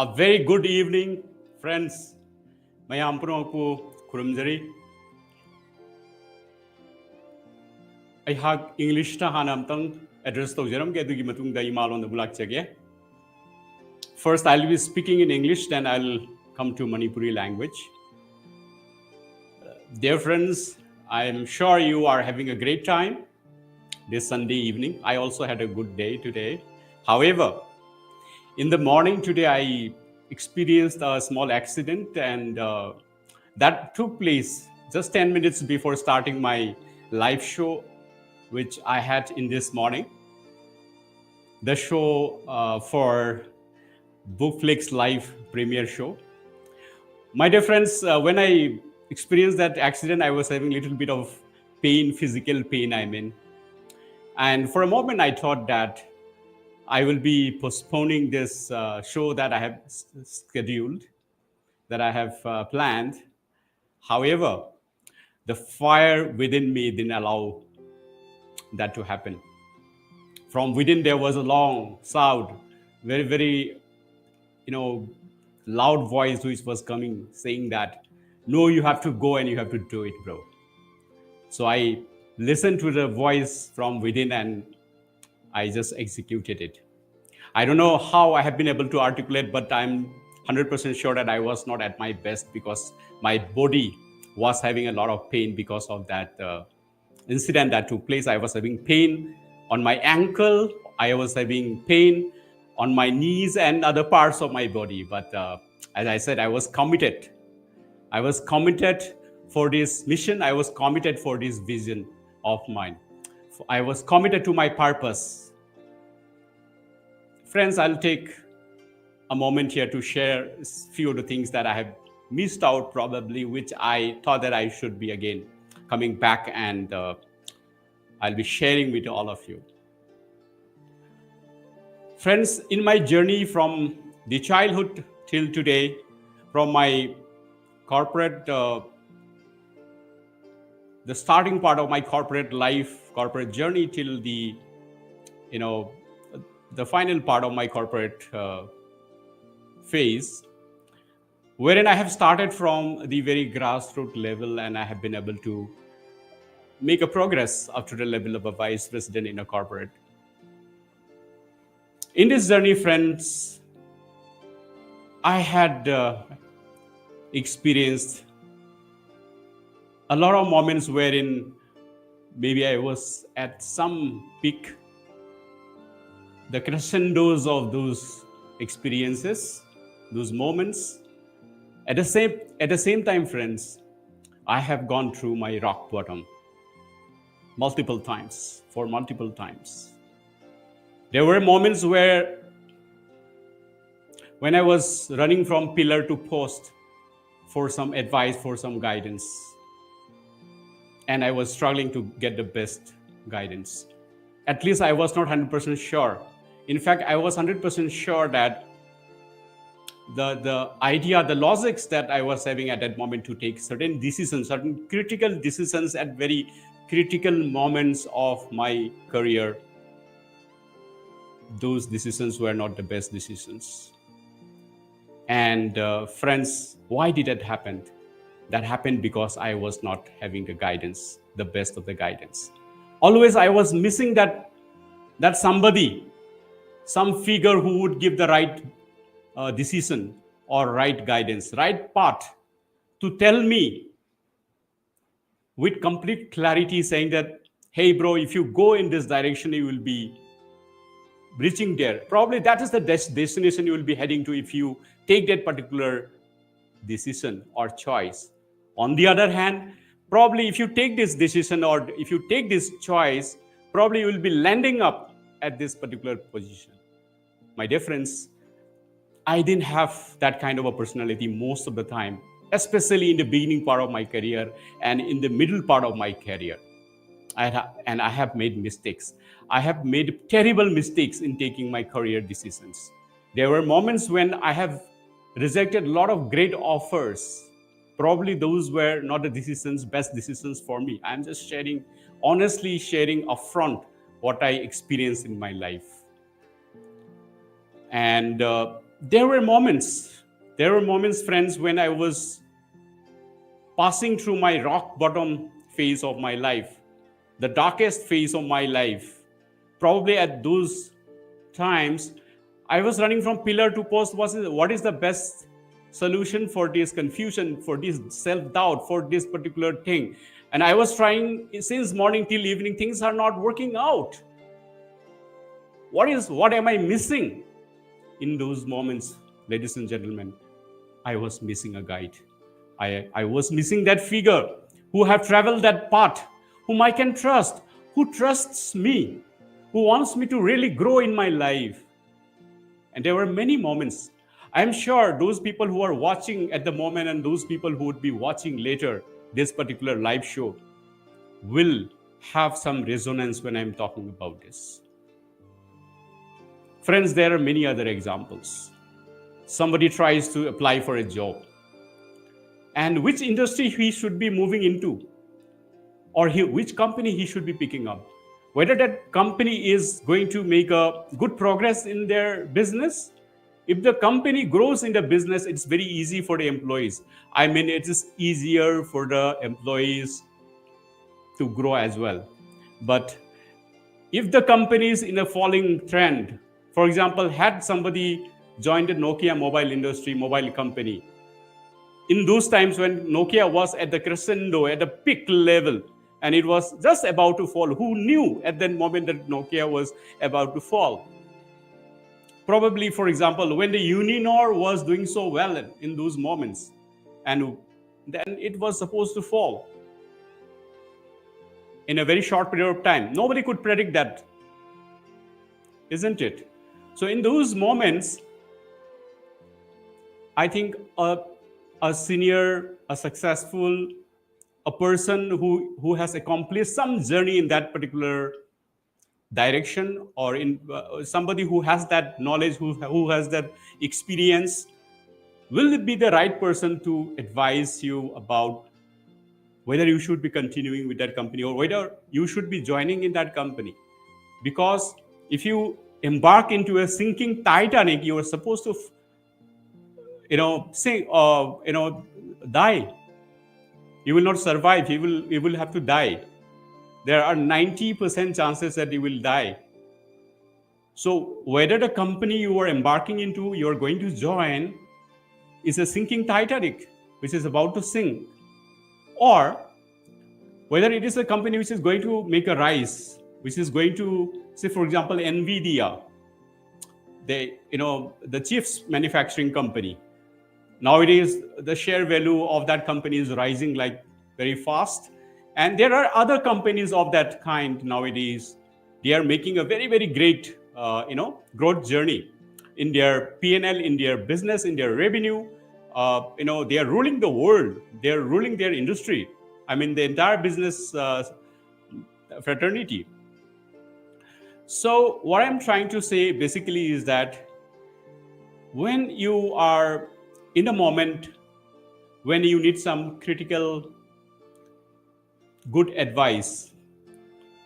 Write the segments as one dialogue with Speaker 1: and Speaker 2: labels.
Speaker 1: A very good evening, friends. Mayam puno kurumjari. I have English ta hanamtang address to jeram ke dugi matung da imal on the bulak chage. First, I'll be speaking in English, then I'll come to Manipuri language. Dear friends, I'm sure you are having a great time this Sunday evening. I also had a good day today. However, in the morning today, I experienced a small accident, and that took place just 10 minutes before starting my live show, which I had in this morning. The show for Bookflix live premiere show. My dear friends, when I experienced that accident, I was having a little bit of pain, physical pain, I mean. And for a moment, I thought that I will be postponing this show that I have scheduled, that I have planned. However, the fire within me didn't allow that to happen. From within, there was a long sound, very, very, loud voice which was coming, saying that, no, you have to go and you have to do it, bro. So I listened to the voice from within and I just executed it. I don't know how I have been able to articulate, but I'm 100% sure that I was not at my best because my body was having a lot of pain because of that incident that took place. I was having pain on my ankle. I was having pain on my knees and other parts of my body. But as I said, I was committed. I was committed for this mission. I was committed for this vision of mine. I was committed to my purpose. Friends, I'll take a moment here to share a few of the things that I have missed out probably, which I thought that I should be again coming back and I'll be sharing with all of you. Friends, in my journey from the childhood till today, from my corporate, the starting part of my corporate life, corporate journey till the, the final part of my corporate phase, wherein I have started from the very grassroots level and I have been able to make a progress up to the level of a vice president in a corporate. In this journey, friends, I had experienced a lot of moments wherein maybe I was at some peak, the crescendos of those experiences, those moments. At the same time, friends, I have gone through my rock bottom multiple times. There were moments where when I was running from pillar to post for some advice, for some guidance, and I was struggling to get the best guidance. At least I was not 100% sure. In fact, I was 100% sure that the idea, the logics that I was having at that moment to take certain decisions, certain critical decisions at very critical moments of my career, those decisions were not the best decisions. And friends, why did that happen? That happened because I was not having the guidance, the best of the guidance. Always I was missing that somebody, some figure who would give the right decision or right guidance, right path to tell me with complete clarity, saying that, hey bro, if you go in this direction, you will be reaching there. Probably that is the destination you will be heading to if you take that particular decision or choice. On the other hand, probably if you take this decision or if you take this choice, probably you will be landing up at this particular position. My dear friends, I didn't have that kind of a personality most of the time, especially in the beginning part of my career and in the middle part of my career. I have made mistakes. I have made terrible mistakes in taking my career decisions. There were moments when I have rejected a lot of great offers. Probably those were not the best decisions for me. I'm just honestly sharing upfront what I experienced in my life. And There were moments, friends, when I was passing through my rock bottom phase of my life, the darkest phase of my life. Probably at those times, I was running from pillar to post. What is the best solution for this confusion, for this self doubt, for this particular thing? And I was trying since morning till evening, things are not working out. What am I missing? In those moments, ladies and gentlemen, I was missing a guide. I was missing that figure who have traveled that path, whom I can trust, who trusts me, who wants me to really grow in my life. And there were many moments. I'm sure those people who are watching at the moment and those people who would be watching later this particular live show will have some resonance when I'm talking about this. Friends, there are many other examples. Somebody tries to apply for a job, and which industry he should be moving into, or which company he should be picking up, whether that company is going to make a good progress in their business. If the company grows in the business, it's very easy for the employees. I mean, it is easier for the employees to grow as well. But if the company is in a falling trend, for example, had somebody joined the Nokia mobile company, in those times when Nokia was at the crescendo, at the peak level, and it was just about to fall, who knew at that moment that Nokia was about to fall? Probably, for example, when the Uninor was doing so well in those moments, and then it was supposed to fall in a very short period of time. Nobody could predict that, isn't it? So in those moments, I think a senior, a successful, a person who has accomplished some journey in that particular direction, or in somebody who has that knowledge, who has that experience, will be the right person to advise you about whether you should be continuing with that company or whether you should be joining in that company. Because if you embark into a sinking Titanic, you are supposed to sink, die. You will not survive. You will have to die. There are 90% chances that you will die. So whether the company you are embarking into, you are going to join, is a sinking Titanic, which is about to sink, or whether it is a company which is going to make a rise, which is going to, say, for example, NVIDIA, the chips manufacturing company. Nowadays, the share value of that company is rising like very fast. And there are other companies of that kind nowadays. They are making a very, very great, growth journey in their P&L, in their business, in their revenue. They are ruling the world. They are ruling their industry. I mean, the entire business fraternity. So what I'm trying to say basically is that when you are in a moment when you need some critical good advice,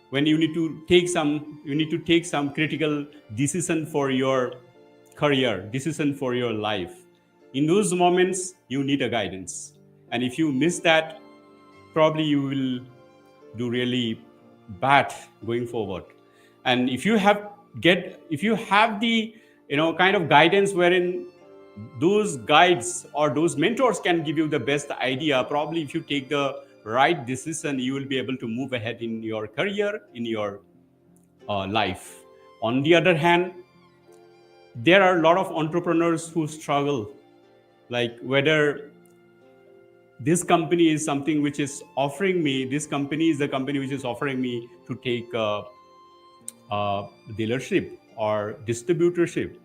Speaker 1: when you need to take some critical decision for your career, decision for your life, in those moments you need a guidance. And if you miss that, probably you will do really bad going forward. And if you have the kind of guidance wherein those guides or those mentors can give you the best idea, probably if you take the right decision, you will be able to move ahead in your career, in your life. On the other hand, there are a lot of entrepreneurs who struggle, like whether this company is something which is offering me, this company is the company which is offering me to take dealership or distributorship,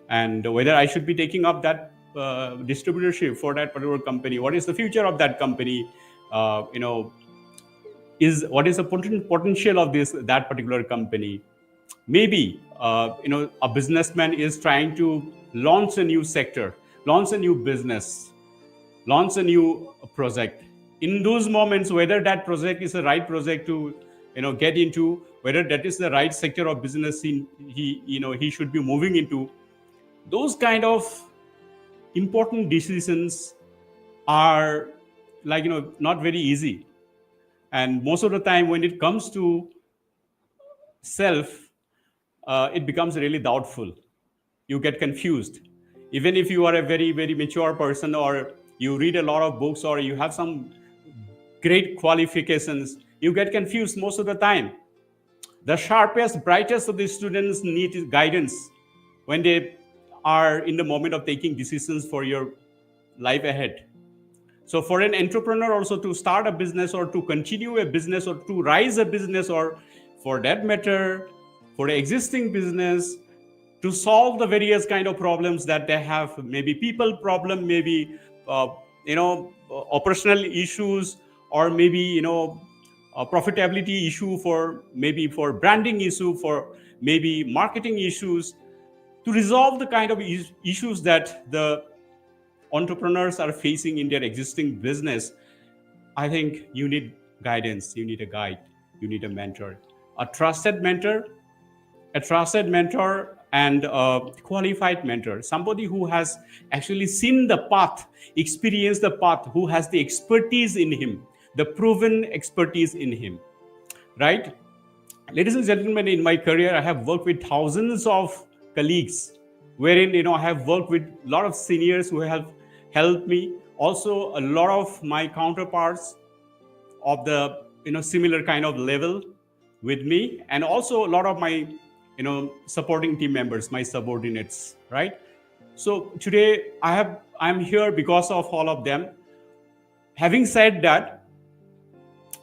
Speaker 1: and whether I should be taking up that distributorship for that particular company. What is the future of that company? What is the potential of that particular company? Maybe a businessman is trying to launch a new sector, launch a new business, launch a new project. In those moments, whether that project is the right project to get into, whether that is the right sector of business he should be moving into, Those kind of important decisions are, like, not very easy. And most of the time when it comes to self, it becomes really doubtful. You get confused. Even if you are a very, very mature person, or you read a lot of books, or you have some great qualifications, you get confused most of the time. The sharpest, brightest of the students need guidance when they are in the moment of taking decisions for your life ahead. So for an entrepreneur also to start a business, or to continue a business, or to rise a business, or for that matter, for the existing business, to solve the various kind of problems that they have, maybe people problem, maybe operational issues, or maybe a profitability issue, for maybe for branding issue, for maybe marketing issues, to resolve the kind of issues that the entrepreneurs are facing in their existing business. I think you need guidance, you need a guide, you need a mentor, a trusted mentor, and a qualified mentor, somebody who has actually seen the path, experienced the path, who has the expertise in him, the proven expertise in him, right? Ladies and gentlemen, in my career, I have worked with thousands of colleagues, wherein I have worked with a lot of seniors who have helped me. Also, a lot of my counterparts of the similar kind of level with me, and also a lot of my supporting team members, my subordinates, right? So today I'm here because of all of them. Having said that,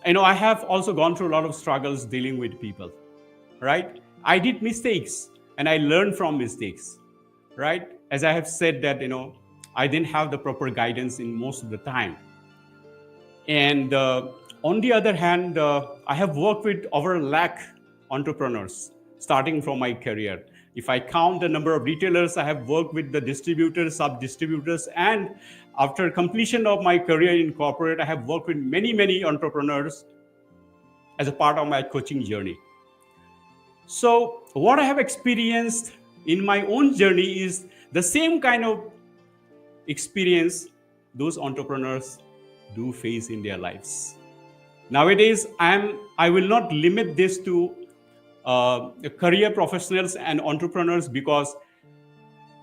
Speaker 1: I have also gone through a lot of struggles dealing with people, right? I did mistakes and I learned from mistakes, right? As I have said that, I didn't have the proper guidance in most of the time. And on the other hand, I have worked with over a lakh entrepreneurs starting from my career. If I count the number of retailers, I have worked with the distributors, sub-distributors, and after completion of my career in corporate, I have worked with many, many entrepreneurs as a part of my coaching journey. So what I have experienced in my own journey is the same kind of experience those entrepreneurs do face in their lives. Nowadays, I will not limit this to career professionals and entrepreneurs, because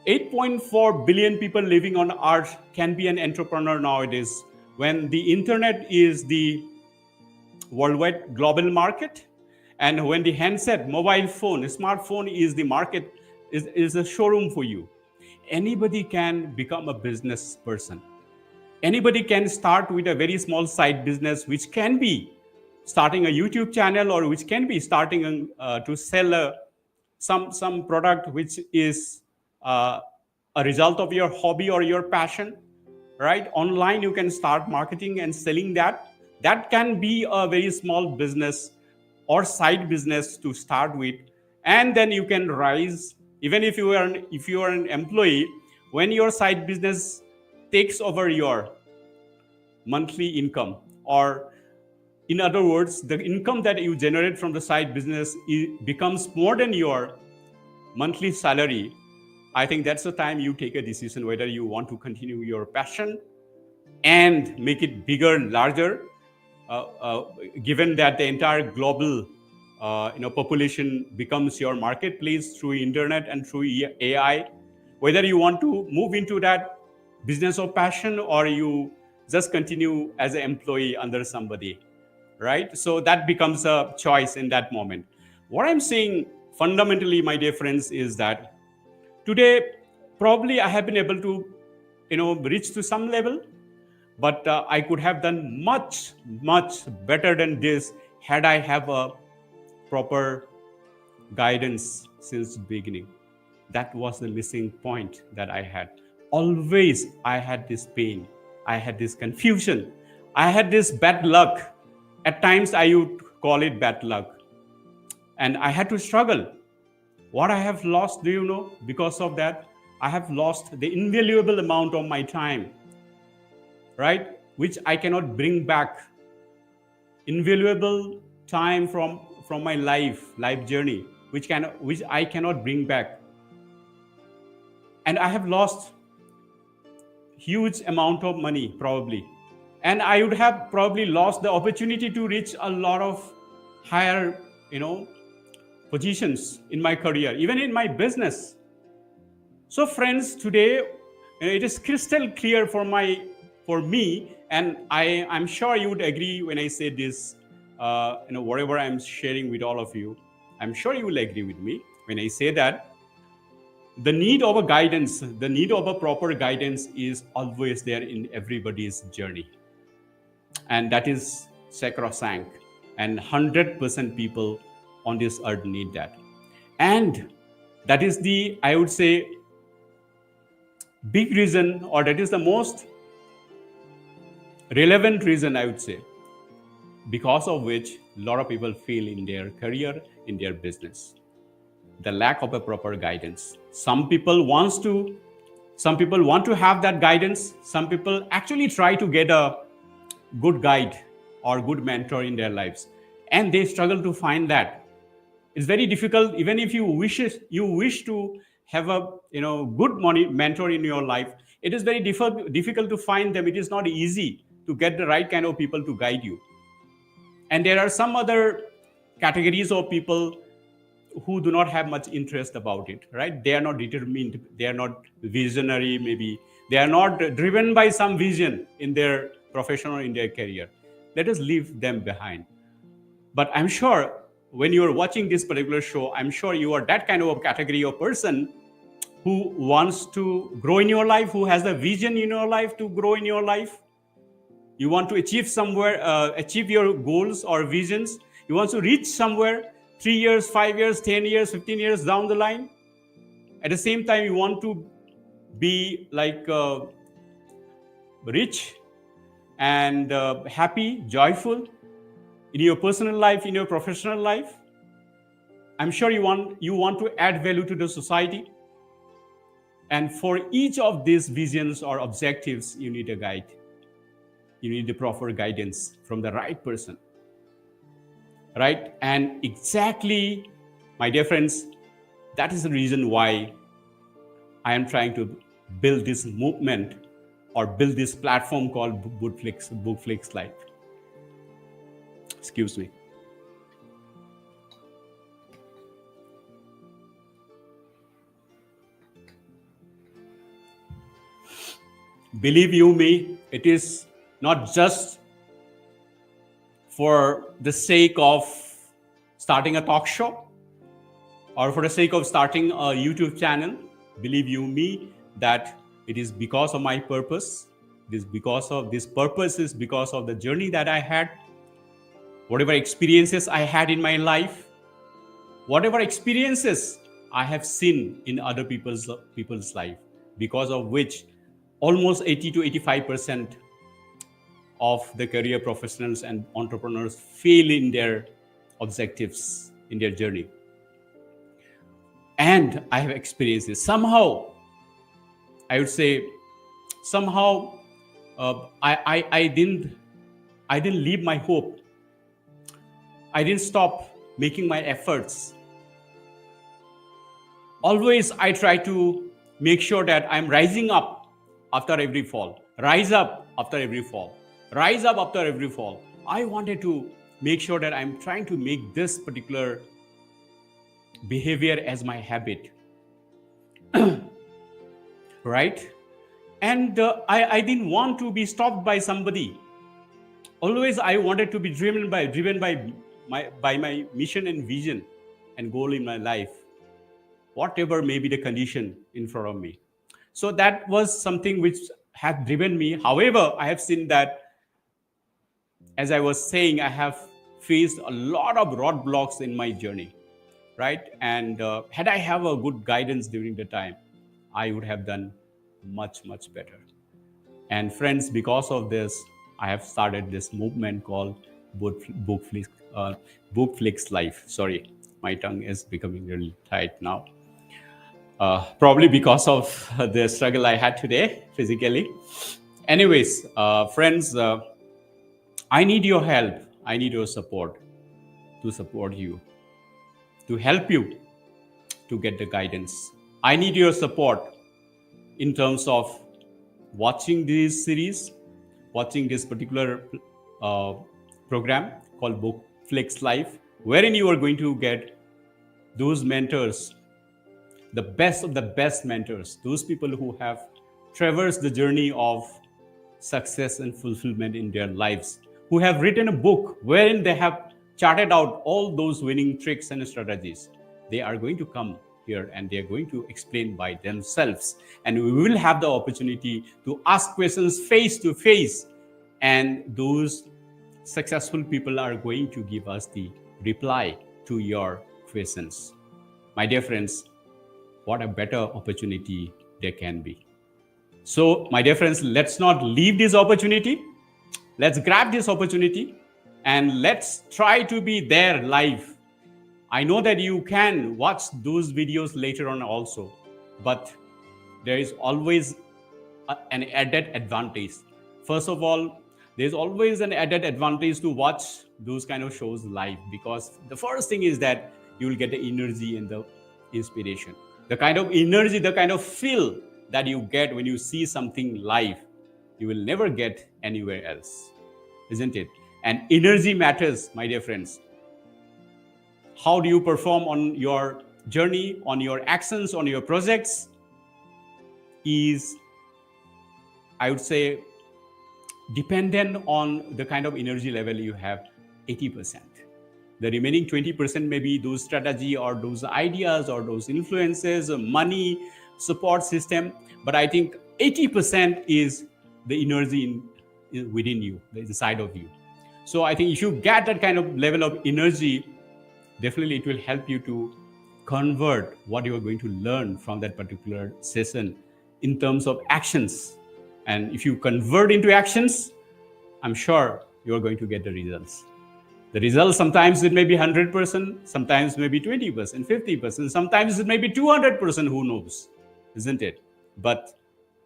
Speaker 1: 8.4 billion people living on earth can be an entrepreneur nowadays, when the internet is the worldwide global market, and when the handset, mobile phone, smartphone is the market, is a showroom for you. Anybody can become a business person. Anybody can start with a very small side business, which can be starting a YouTube channel, or which can be starting to sell some product which is a result of your hobby or your passion, right? Online, you can start marketing and selling that. That can be a very small business or side business to start with, and then you can rise. Even if you are an employee, when your side business takes over your monthly income, or in other words, the income that you generate from the side business becomes more than your monthly salary, I think that's the time you take a decision whether you want to continue your passion and make it bigger, larger, given that the entire global population becomes your marketplace through internet and through AI. Whether you want to move into that business of passion, or you just continue as an employee under somebody, right? So that becomes a choice in that moment. What I'm saying fundamentally, my dear friends, is that today probably I have been able to reach to some level, but I could have done much, much better than this had I have a proper guidance since the beginning. That was the missing point that I had. Always I had this pain, I had this confusion, I had this bad luck. At times I would call it bad luck. And I had to struggle. What I have lost, do you know? Because of that, I have lost the invaluable amount of my time, right? Which I cannot bring back. Invaluable time from my life journey, which I cannot bring back. and I have lost huge amount of money probably, and I would have probably lost the opportunity to reach a lot of higher, positions in my career, even in my business. So friends, today it is crystal clear for me, and I'm sure you would agree when I say this. Whatever I'm sharing with all of you, I'm sure you will agree with me when I say that the need of a guidance, the need of a proper guidance is always there in everybody's journey, and that is sacrosanct. And 100% people on this earth need that, and that is the, I would say, big reason, or that is the most relevant reason, I would say, because of which a lot of people fail in their career, in their business. The lack of a proper guidance. Some people want to have that guidance. Some people actually try to get a good guide or good mentor in their lives, and they struggle to find that. It's very difficult. Even if you wish to have a good money mentor in your life, it is very difficult to find them. It is not easy to get the right kind of people to guide you. And there are some other categories of people who do not have much interest about it, right? They are not determined, they are not visionary, maybe they are not driven by some vision in their profession or in their career. Let us leave them behind. But I'm sure when you're watching this particular show, I'm sure you are that kind of a category of person who wants to grow in your life, who has a vision in your life to grow in your life. You want to achieve somewhere, achieve your goals or visions. You want to reach somewhere 3 years, 5 years, 10 years, 15 years down the line. At the same time, you want to be like rich and happy, joyful in your personal life, in your professional life. I'm sure you want to add value to the society. And for each of these visions or objectives, you need a guide. You need the proper guidance from the right person, right? And exactly, my dear friends, that is the reason why I am trying to build this movement or build this platform called Bookflix Life. Excuse me. Believe you me, it is not just for the sake of starting a talk show or for the sake of starting a YouTube channel. Believe you me, that it is because of my purpose. It is because of this purpose, is because of the journey that I had, whatever experiences I had in my life, whatever experiences I have seen in other people's life, because of which almost 80 to 85% of the career professionals and entrepreneurs fail in their objectives, in their journey. And I have experienced this. Somehow, I would say, somehow I didn't leave my hope. I didn't stop making my efforts. Always I try to make sure that I'm rising up after every fall. Rise up after every fall. Rise up after every fall. I wanted to make sure that I'm trying to make this particular behavior as my habit. Right? And I didn't want to be stopped by somebody. Always I wanted to be driven by my mission and vision and goal in my life, whatever may be the condition in front of me. So that was something which had driven me. However, I have seen that, as I was saying, I have faced a lot of roadblocks in my journey, right? And had I have a good guidance during the time, I would have done much, much better. And friends, because of this, I have started this movement called Bookflix Life. Sorry, my tongue is becoming really tight now. Probably because of the struggle I had today physically. Anyways, friends, I need your help. I need your support to support you, to help you to get the guidance. I need your support in terms of watching this series, watching this particular uh, program called Book Flex Life, wherein you are going to get those mentors, the best of the best mentors, those people who have traversed the journey of success and fulfillment in their lives, who have written a book wherein they have charted out all those winning tricks and strategies. They are going to come here and they are going to explain by themselves. And we will have the opportunity to ask questions face to face. And those successful people are going to give us the reply to your questions. My dear friends, what a better opportunity there can be. So, my dear friends, let's not leave this opportunity. Let's grab this opportunity and let's try to be there live. I know that you can watch those videos later on also, but there is always an added advantage. First of all, there's always an added advantage to watch those kind of shows live, because the first thing is that you will get the energy and the inspiration. The kind of energy, the kind of feel that you get when you see something live, you will never get anywhere else, isn't it? And energy matters, my dear friends. How do you perform on your journey, on your actions, on your projects is, I would say, dependent on the kind of energy level you have. 80%. The remaining 20% may be those strategy or those ideas or those influences, money, support system. But I think 80% is the energy within you, inside of you. So I think if you get that kind of level of energy, definitely it will help you to convert what you are going to learn from that particular session in terms of actions. And if you convert into actions, I'm sure you're going to get the results. The results, sometimes it may be 100%, sometimes maybe 20%, 50%, sometimes it may be 200%, who knows, isn't it? But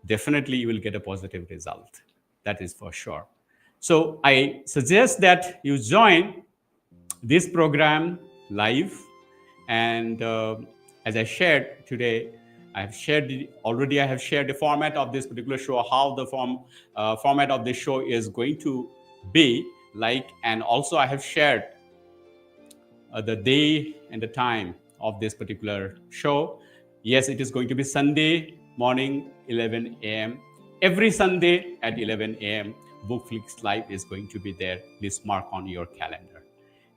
Speaker 1: definitely you will get a positive result. That is for sure. So I suggest that you join this program live. And as I shared today, I have shared the format of this particular show, how the format of this show is going to be like, and also I have shared the day and the time of this particular show. Yes, it is going to be Sunday morning, 11 a.m. Every Sunday at 11 a.m. Bookflix Live is going to be there. Please mark on your calendar.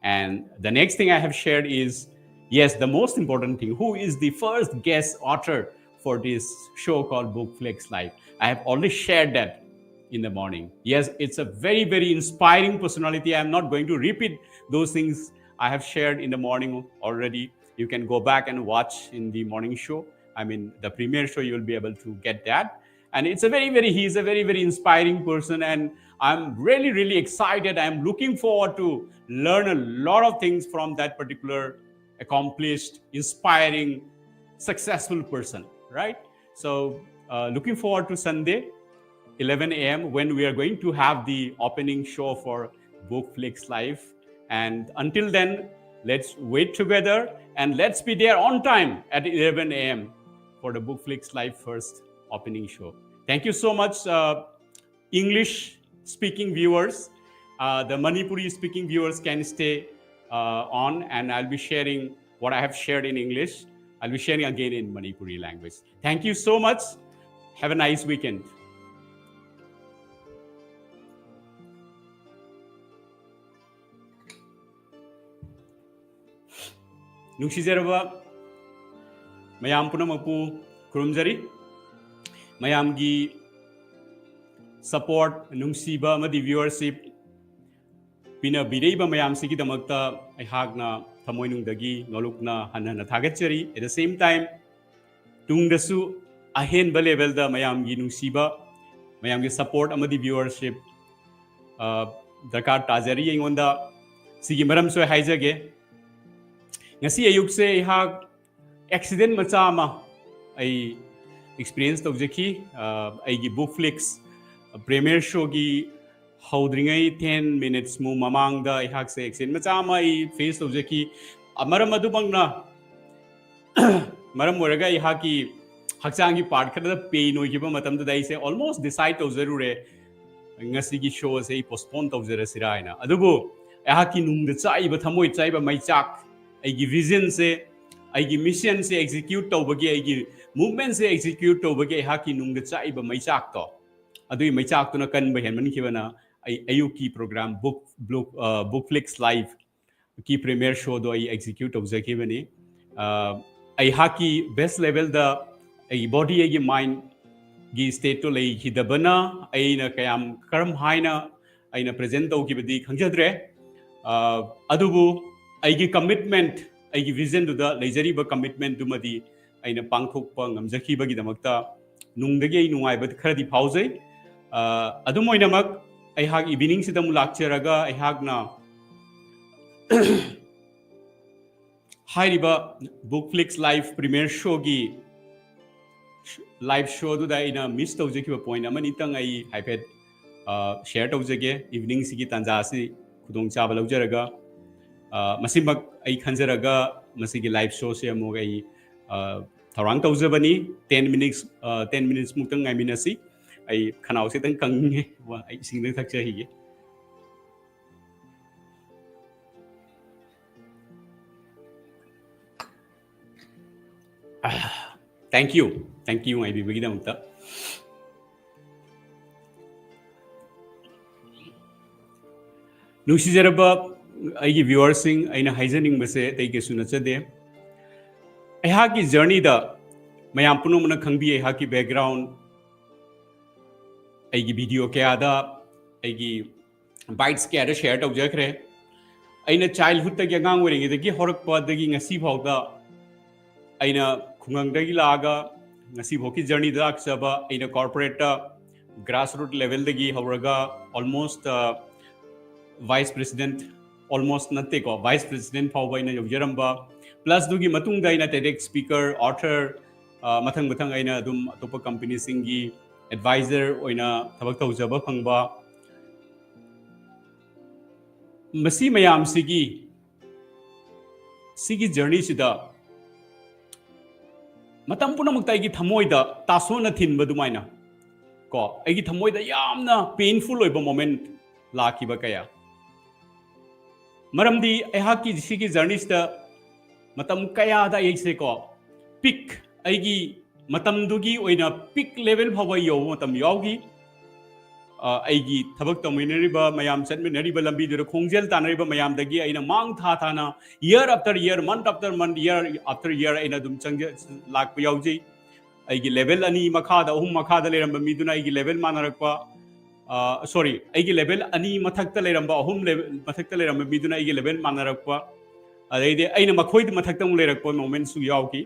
Speaker 1: And the next thing I have shared is, yes, the most important thing, who is the first guest author for this show called Bookflix Live? I have already shared that in the morning. Yes, it's a very, very inspiring personality. I'm not going to repeat those things I have shared in the morning already. You can go back and watch in the morning show. I mean, the premiere show, you'll be able to get that. And it's he's a very, very inspiring person. And I'm really, really excited. I'm looking forward to learn a lot of things from that particular accomplished, inspiring, successful person, right? So looking forward to Sunday, 11 a.m. when we are going to have the opening show for Bookflix Live. And until then, let's wait together and let's be there on time at 11 a.m. for the Bookflix Live first opening show. Thank you so much, English speaking viewers. The Manipuri speaking viewers can stay on, and I'll be sharing what I have shared in English. I'll be sharing again in Manipuri language. Thank you so much. Have a nice weekend. Nungshizeraba mayam punamapu kurumjari mayamgi support nungsiba amadi viewership pina bireba mayam sigi damakta aihagna thamoinungdagi nolukna hanhana thagachari. At the same time, tungdasu ahenba level da mayamgi nungsiba mayamgi support amadi viewership darkar tajari aingonda sigi maram so haijage. Ngasi ayuk se ihag accident macha ama ai experience tawjaki aigi Bookflix premiere show gi haudringai 10 minutes mu mamang da ihag se accident macha ama ai face tawjaki amaram adu bangna maram moraga ihagi haksangi part khada pain oikiba matam da dai se almost decide tawzarure ngasigi show se postpone tawzarasira ina adubu ahaki nungda chaiba thamoi chaiba maichak aigi vision se aigi mission se execute tawbagi aigi movement se execute tawbagi ahaki nungda chaiba maichak to adui maichak to na kan ba henman khibana ayuki program bookflix live की premiere show दो आई execute तौजखिबनी अहाकी best level द body आई mind की state तो लेखिदबना अइना कयाम करम हाइना अइना प्रेजेंट तौखिबदी खंजद्रे अदुबु अइगी कमिटमेंट अइगी विजन दुदा लेजरीब कमिटमेंट दुमदी अइना पांगथोकपा ngamjakhiबगी दमकता नुंगदगी अइ नुंगाइब खरदी फाउजै अदुमोइनमक अहाक इवनिंग सिदम लाक्चरगा अहाकना हाइरिबा बुकफ्लिक्स लाइव प्रीमियर शो की लाइव शो दुदा इना मिस तौजखिबा पॉइंट अमनि तंग आई हाइफेट शेयर तौजगे इवनिंग सिगी तंजासी खुदोंग चाबा लौजरगा मसिमक आई खंजरगा मसिगी लाइव शो से अमो आई थौरांग तौजबनी 10 मिनट्स मुक्तंग आई मिनसी आई खनाव से तंग कंगे वा आई सिंगदंग थकचहिगे thank you I be begin ta nusi jaraba ai gi viewers sing aina haizening base tai ke suna chade ai ha ki journey da mayam puno muna khangbi ai ha ki background ai gi video ke ada ai gi bites ke ada share tau jakre aina childhood ta gi ngang wering da gi horak pa da gi ngasi phau da aina khungang laga ngasi bhoki journey da aksaba aina corporate grassroots level dagi hawraga almost vice president almost natte ko vice president phawba aina yojramba plus dugi matung da aina TEDx speaker author mathang aina dum atopa company singi advisor oina thabak tawjaba phangba masi mayam sigi journey sida मतम पुनमुक्ता की थमोइदा तासोना थिनब दुमाइना को एगी थमोइदा यामना painful ओइबा moment लाखिबा कया मरमदी एहा की सिगी जर्नीस्ता मतम कया दा एसे को पिक एगी मतम दुगी ओइना पिक लेवल फावा यो मतम यावगी एगी थबक तमिनरिबा मयाम चटमिनरिबा लंबी दुर खोंगजेल तानरिबा मयाम दगी आइना मांग था थाना year after year month after month year after year आइना दुम चंग लाख यावजी एगी लेवल अनि मखादा अहुम मखादा लेरंबा मिदुना एगी लेवल मानरकपा सॉरी एगी लेवल अनि मथक्ता लेरंबा अहुम लेवल मथक्ता लेरंबा मिदुना एगी लेवल मानरकपा अदैदे आइना मखोइद मथक्ता मु लेरकपा मोमेंट सु यावकी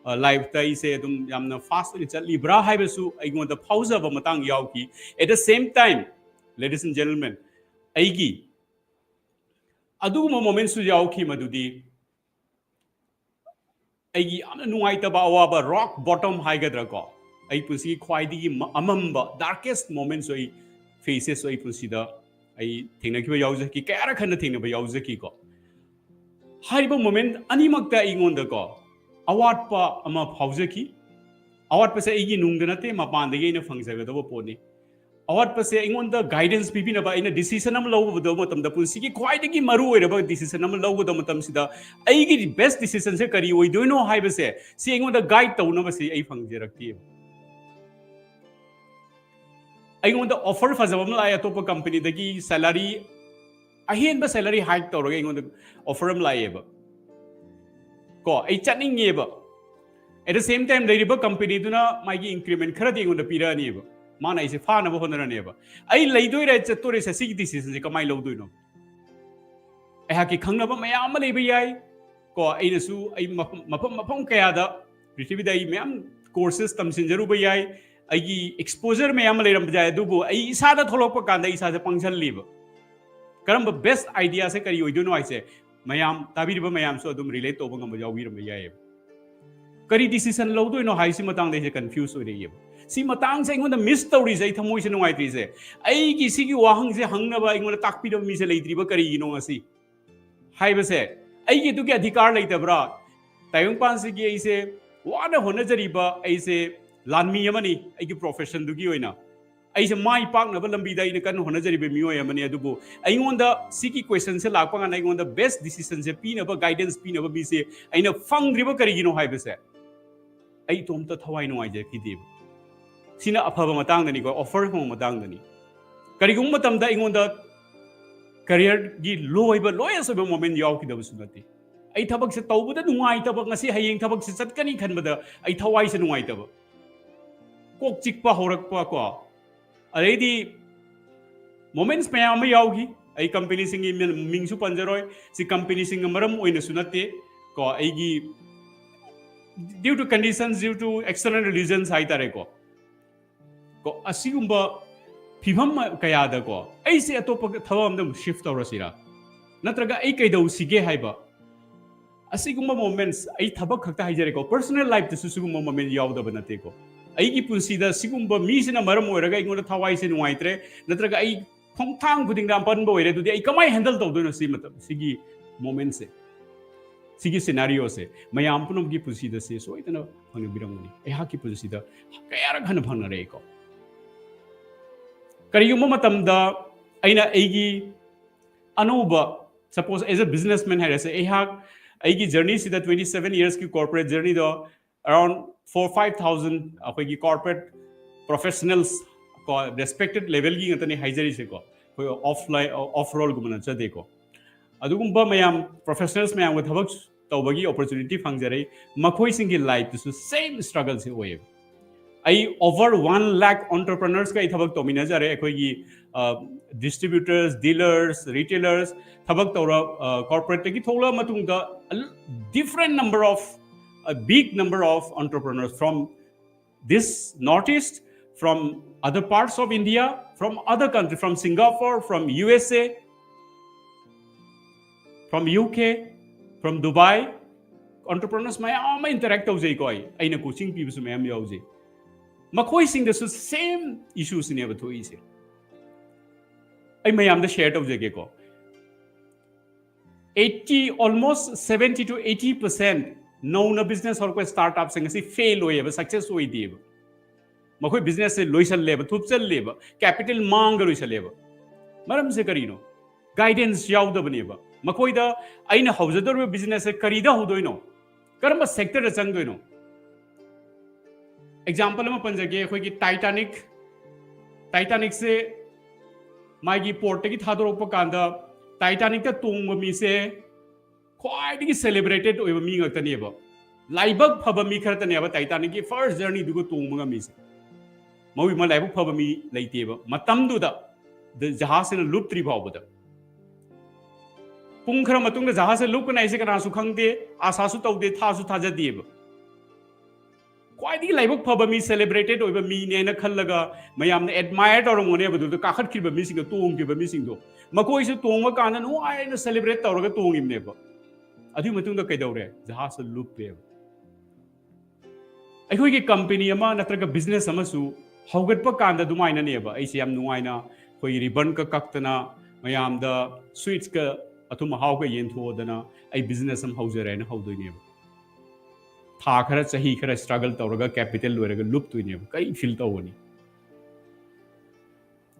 Speaker 1: लाइफ ता इसे तुम यामना फास्ट नि चलीब्रा हाइबसु अइगोंदा फाउजबा मतंग यावकी at the same time ladies and gentleman अइगी अदुगुम मोमेंट सु यावकी मदुदी अइगी यामना नुंगाइतबा अवाबा रॉक बॉटम हाइगद्रा को अइ पुसी ख्वाइदिगी अमम्बा डार्केस्ट मोमेंट्स ओइ फेसेस ओइ पुसीदा अइ थेंगनखिबा यावजकी कयारा खन थेंगनबा यावजकी को हाइबा मोमेंट अनिमक्ता इगोंदा को अवाटपा अमा फाउजकी अवाटपा से एगी नुंगद नते मपानदगी इना फंगजगदबो पोनी अवाटपा से इंगोंदा गाइडेंस पिबिनबा इना डिसीजन अम लौबदो मतमदा पुंसिगी ख्वाइदगी मरु ओइरबा डिसीजन अम लौबदो मतमसिदा एगी बेस्ट डिसीजन से करी ओइदोइनो हाइबसे से इंगोंदा गाइड तौनबसे एई फंगजेरक्ति इंगोंदा ऑफर फजबम लाय अतोप कंपनी दगी सैलरी अहेनबा सैलरी हाइक तौरगा इंगोंदा ऑफर अम लायेबा को आई चनिंगेबा एट द सेम टाइम लेरिबा कंपनी दुना मागी इंक्रीमेंट खरा देगोंदा पिरानीबा माना इसे फानबो होनरनेबा आई लेदोइरा चतोरे से सिगी डिसीजन से कमाई लौदोइनो एहा की खंगनबा मयाम लेबा याय को आइनसु आई मफम कयादा पृथ्वीदा आई मयाम कोर्सेस तमसिनजरुबा याय आई एक्सपोजर मयाम लेरम जाय दुबो आई इसादा थोलोपा कांदा इसादा पंक्शन करम बेस्ट आइडिया से करी ओइदोनो आइसे मयाम ताबिरिबा मयाम सो अदुम रिलेट तोबा ngam याविरम याय करी डिसीजन लौदोइनो हाइसि मतंग दे कंफ्यूज ओइरेय सी मतंग से इंगोंदा मिस तौरी से थमोइ से नुंगाइत्रि से आई की सिगी वाहंग से हंगनबा इंगोंदा ताकपिदो मी से लेत्रिबा करिगिनो ngasi हाइबसे आई की दुके अधिकार लेतबरा तायंगपान से की ऐसे वाना होनजरिबा ऐसे ꯂꯥꯟꯃꯤ ꯑꯃꯅꯤ ꯑꯩꯒꯤ ꯄ꯭ꯔꯣꯐꯦꯁꯟꯗꯨꯒꯤ ꯑꯣꯏꯅ ꯑꯩꯁꯦ ꯃꯥꯏ ꯄꯥꯛꯅꯕ ꯂꯝꯕꯤꯗ ꯑꯩꯅ ꯀꯟꯅ ꯍꯣꯠꯅꯖꯔꯤꯕ ꯃꯤꯑꯣꯏ ꯑꯃꯅꯤ ꯑꯗꯨꯕꯨ ꯑꯩꯉꯣꯟꯗ ꯁꯤꯒꯤ ꯀ꯭ꯋꯦꯁꯟꯁꯦ ꯂꯥꯛꯄ ꯀꯥꯟꯗ ꯑꯩꯉꯣꯟꯗ ꯕꯦꯁ ꯗꯤꯁꯤꯖꯟꯁꯦ ꯄꯤꯅꯕ ꯒꯥꯏꯗꯦꯟꯁ ꯄꯤꯅꯕ ꯃꯤꯁꯦ ꯑꯩꯅ ꯐꯪꯗ꯭ꯔꯤꯕ ꯀꯔꯤꯒꯤꯅꯣ ꯍꯥꯏꯕꯁꯦ ꯑꯩ ꯏꯇꯣꯝꯇ ꯊꯋꯥꯏ ꯅꯨꯡꯉꯥꯏꯖꯈꯤꯗꯦꯕ ꯁꯤꯅ ꯑꯐꯕ ꯃꯇꯥꯡꯗꯅꯤꯀꯣ ꯑꯣꯐꯔ ꯐꯪꯕ ꯃꯇꯥꯡꯗꯅꯤ ꯀꯔꯤꯒꯨꯝꯕ ꯃꯇꯝꯗ ꯑꯩꯉꯣꯟꯗ ꯀꯔꯤꯌꯔꯒꯤ ꯂꯣꯌꯦꯁ ꯑꯣꯏꯕ ꯃꯣꯃꯦꯟ ꯌꯥꯎꯈꯤꯗꯕꯁꯨ ꯅꯠꯇꯦ ꯑꯩ ꯊꯕꯛꯁꯦ ꯇꯧꯕꯗ ꯅꯨꯡꯉꯥꯏꯇꯕ ꯉꯁꯤ ꯍꯌꯦꯡ ꯊꯕꯛꯁꯦ ꯆꯠꯀꯅꯤ ꯈꯟꯕꯗ ꯑꯩ ꯊꯋꯥꯏꯁꯦ ꯅꯨꯡꯉꯥꯏꯇꯕ ꯀꯣꯛ ꯆꯤꯛꯄ ꯍꯧꯔꯛꯄ ꯀꯣ ꯑꯗꯩꯗꯤ ꯃꯣꯃꯦꯟꯠꯁ ꯃꯌꯥꯝ ꯑꯃ ꯌꯥꯎꯈꯤ ꯑꯩ ꯀꯝꯄꯦꯅꯤꯁꯤꯡꯒꯤ ꯃꯤꯡꯁꯨ ꯄꯟꯖꯔꯣꯏ ꯁꯤ ꯀꯝꯄꯦꯅꯤꯁꯤꯡꯒ ꯃꯔꯝ ꯑꯣꯏꯅꯁꯨ ꯅꯠꯇꯦ ꯀꯣ ꯑꯩꯒꯤ due to conditions due to external reasons ꯍꯥꯏꯇꯥꯔꯦꯀꯣ ꯀꯣ ꯑꯁꯤꯒꯨꯝꯕ ꯐꯤꯚꯝ ꯀꯌꯥꯗꯀꯣ ꯑꯩꯁꯦ ꯑꯇꯣꯞꯄ ꯊꯕꯛ ꯑꯃꯗ ꯁꯤꯐ ꯇꯧꯔꯁꯤꯔꯥ ꯅꯠꯇ꯭ꯔꯒ ꯑꯩ ꯀꯩꯗꯧꯁꯤꯒꯦ ꯍꯥꯏꯕ ꯑꯁꯤꯒꯨꯝꯕ ꯃꯣꯃꯦꯟꯠꯁ ꯑꯩ ꯊꯕꯛ ꯈꯛꯇ ꯍꯥꯏꯖꯔꯦꯀꯣ ꯄꯔꯁꯣꯅꯦꯜ ꯂꯥꯏꯐꯇꯁꯨ ꯁꯤꯒꯨꯝꯕ ꯃꯣꯃꯦꯟꯠ ꯌꯥꯎꯗꯕ ꯅꯠꯇꯦꯀꯣ ꯑꯩꯒꯤ ꯄꯨꯟꯁꯤꯗ ꯁꯤꯒꯨꯝꯕ ꯃꯤꯁꯤꯅ ꯃꯔꯝ ꯑꯣꯏꯔꯒ ꯑꯩꯉꯣꯟꯗ ꯊꯋꯥꯏꯁꯦ ꯅꯨꯡꯉꯥꯏꯇ꯭ꯔꯦ ꯅꯠꯇ꯭ꯔꯒ ꯑꯩ ꯈꯣꯡꯊꯥꯡ ꯈꯨꯗꯤꯡꯗ ꯑꯄꯟꯕ ꯑꯣꯏꯔꯦ ꯑꯗꯨꯗꯤ ꯑꯩ ꯀꯃꯥꯏ ꯍꯦꯟꯗꯜ ꯇꯧꯗꯣꯏꯅꯣ ꯁꯤꯒꯤ ꯃꯣꯃꯦꯟꯠꯁꯦ ꯁꯤꯒꯤ ꯁꯤꯅꯥꯔꯤꯑꯣꯁꯦ ꯃꯌꯥꯝ ꯄꯨꯝꯅꯃꯛꯀꯤ ꯄꯨꯟꯁꯤꯗ ꯁꯤ ꯁꯣꯏꯗꯅ ꯐꯪꯅꯕꯤꯔꯝꯒꯅꯤ ꯑꯩꯍꯥꯛꯀꯤ ꯄꯨꯟꯁꯤꯗ ꯀꯌꯥꯔꯛ ꯍꯟꯅ ꯐꯪꯅꯔꯛꯏꯀꯣ ꯀꯔꯤꯒꯨꯝꯕ ꯃꯇꯝꯗ ꯑꯩꯅ ꯑꯩꯒꯤ ꯑꯅꯧꯕ ꯁꯄꯣꯁ ꯑꯦज ꯑ ꯕꯤꯖꯤꯅꯦꯁꯃꯦꯟ ꯍꯥꯏꯔꯁꯦ ꯑꯩꯍꯥꯛ ꯑꯩꯒꯤ ꯖꯔꯅꯤꯁꯤꯗ 27 yearsꯀꯤ ꯀꯣꯔꯄꯣꯔꯦꯠ ꯖꯔꯅꯤꯗꯣ ꯑꯔꯥꯎꯟ 4-5,000 ꯑꯩꯈꯣꯏꯒꯤ ꯀꯣꯔꯄꯣꯔꯦꯠ ꯄ꯭ꯔꯣꯐꯦꯁꯅꯦꯜꯁ ꯀꯣ ꯔꯦꯁꯄꯦꯛꯇꯦꯠ ꯂꯦꯚꯦꯜꯒꯤ ꯉꯥꯛꯇꯅꯤ ꯍꯥꯏꯖꯔꯤꯁꯦꯀꯣ ꯑꯩꯈꯣꯏ ꯑꯣꯐ ꯔꯣꯜꯒꯨꯝꯕ ꯅꯠꯆꯗꯦꯀꯣ ꯑꯗꯨꯒꯨꯝꯕ ꯃꯌꯥꯝ ꯄ꯭ꯔꯣꯐꯦꯁꯅꯦꯜꯁ ꯃꯌꯥꯝꯒ ꯊꯕꯛ ꯇꯧꯕꯒꯤ ꯑꯣꯄꯣꯔꯆꯨꯅꯤꯇꯤ ꯐꯪꯖꯔꯦ ꯃꯈꯣꯏꯁꯤꯡꯒꯤ ꯂꯥꯏꯐꯇꯁꯨ ꯁꯦꯝ ꯁ꯭ꯇ꯭ꯔꯒꯜꯁꯦ ꯑꯣꯏꯌꯦꯕ ꯑꯩ ꯑꯣꯚꯔ 1 lakh ꯑꯣꯟꯇꯔꯄ꯭ꯔꯅꯔꯁꯀ ꯑꯩ ꯊꯕꯛ ꯇꯧꯃꯤꯟꯅꯖꯔꯦ ꯑꯩꯈꯣꯏꯒꯤ ꯗꯤꯁꯇ꯭ꯔꯤꯕ꯭ꯌꯨꯇꯔꯁ ꯗꯤꯂꯔꯁ ꯔꯤꯇꯦꯂꯔꯁ ꯊꯕꯛ ꯇꯧꯔ ꯀꯣꯔꯄꯣꯔꯦꯠꯇꯒꯤ ꯊꯣꯛꯂꯛꯑ ꯃꯇꯨꯡꯗ different number of a big number of entrepreneurs from this northeast from other parts of India from other countries from Singapore from USA from UK from Dubai entrepreneurs mayam ama interact tawjai ko aina coaching pibusu mayam yaujai ꯃꯈꯣꯏꯁꯤꯡꯗꯁꯨ ꯁꯦꯝ ꯏꯁꯨꯁꯤꯅꯦꯕ ꯊꯣꯛꯏꯁꯦ ꯑꯩ ꯃꯌꯥꯝꯗ share ꯇꯧꯖꯒꯦꯀꯣ 80 almost 70 to 80% ꯅꯧꯅ business ꯍꯧꯔꯛꯄ ꯁ꯭ꯇꯥꯔꯠꯑꯞꯁꯤꯡ ꯑꯁꯤ fail ꯑꯣꯏꯌꯦꯕ success ꯑꯣꯏꯗꯦꯕ ꯃꯈꯣꯏ ꯕꯤꯖꯤꯅꯦꯁꯁꯦ ꯂꯣꯏꯁꯜꯂꯦꯕ ꯊꯨꯞꯆꯜꯂꯦꯕ capital ꯃꯥꯡꯒ ꯂꯣꯏꯁꯜꯂꯦꯕ ꯃꯔꯝꯁꯦ ꯀꯔꯤꯅꯣ ꯒꯥꯏꯗꯦꯟꯁ ꯌꯥꯎꯗꯕꯅꯦꯕ ꯃꯈꯣꯏꯗ ꯑꯩꯅ ꯍꯧꯖꯗꯧꯔꯤꯕ ꯕꯤꯖꯤꯅꯦꯁꯁꯦ ꯀꯔꯤꯗ ꯍꯧꯗꯣꯏꯅꯣ ꯀꯔꯝꯕ ꯁꯦꯛꯇꯔꯗ ꯆꯪꯗꯣꯏꯅꯣ एग्जाम्पल में पंजगे अखोई टाइटैनिक से मागी पोर्ट की थादोरप कांद टाइटैनिक तोंग मीसे ख्वाइदगी सेलिब्रेटेड मी ngaktaneब लाइबक फब मी खरतनेब टाइटैनिक की फर्स्ट जर्नी दुगो तोंग मीसे मवी म लाइबक फब मी लेतेब मतमदुदा जहाज ने लुप्त्री फावबद पुंग खर मतुंग जहाज लुपना इसे कनासु खंगदे आसासु तौदे थासु थाजदेब ख्वाइदगी लाइबक फब मी सेलिब्रेटेड ओइबा मीने खल्लगा मयामने एडमायर तौरमोनेबदु काखतखिबा मीसिंग तोंगिबा मीसिंगदो मकोइसु तोंगबा काना नुआइना सेलिब्रेट तौरगा तोंगिबनेबा अदु मतुंगदा कैदौरे जहाज लुप्पेब अखोइगी कंपनी अमा नत्रगा बिजनेस अमसु हौगटपा कांदा दुमाइनानेबा अइसे याम नुआइना खोइ रिबन का कक्तना मयामदा स्वीट्स का अथुम हाउगा येनथोदना अइ बिजनेस अम हौजरेना हौदोइनेबा था खरा चाही खरा स्ट्रगल तौरगा कैपिटल लोरगा लुप तुइनेब कई फील तौनी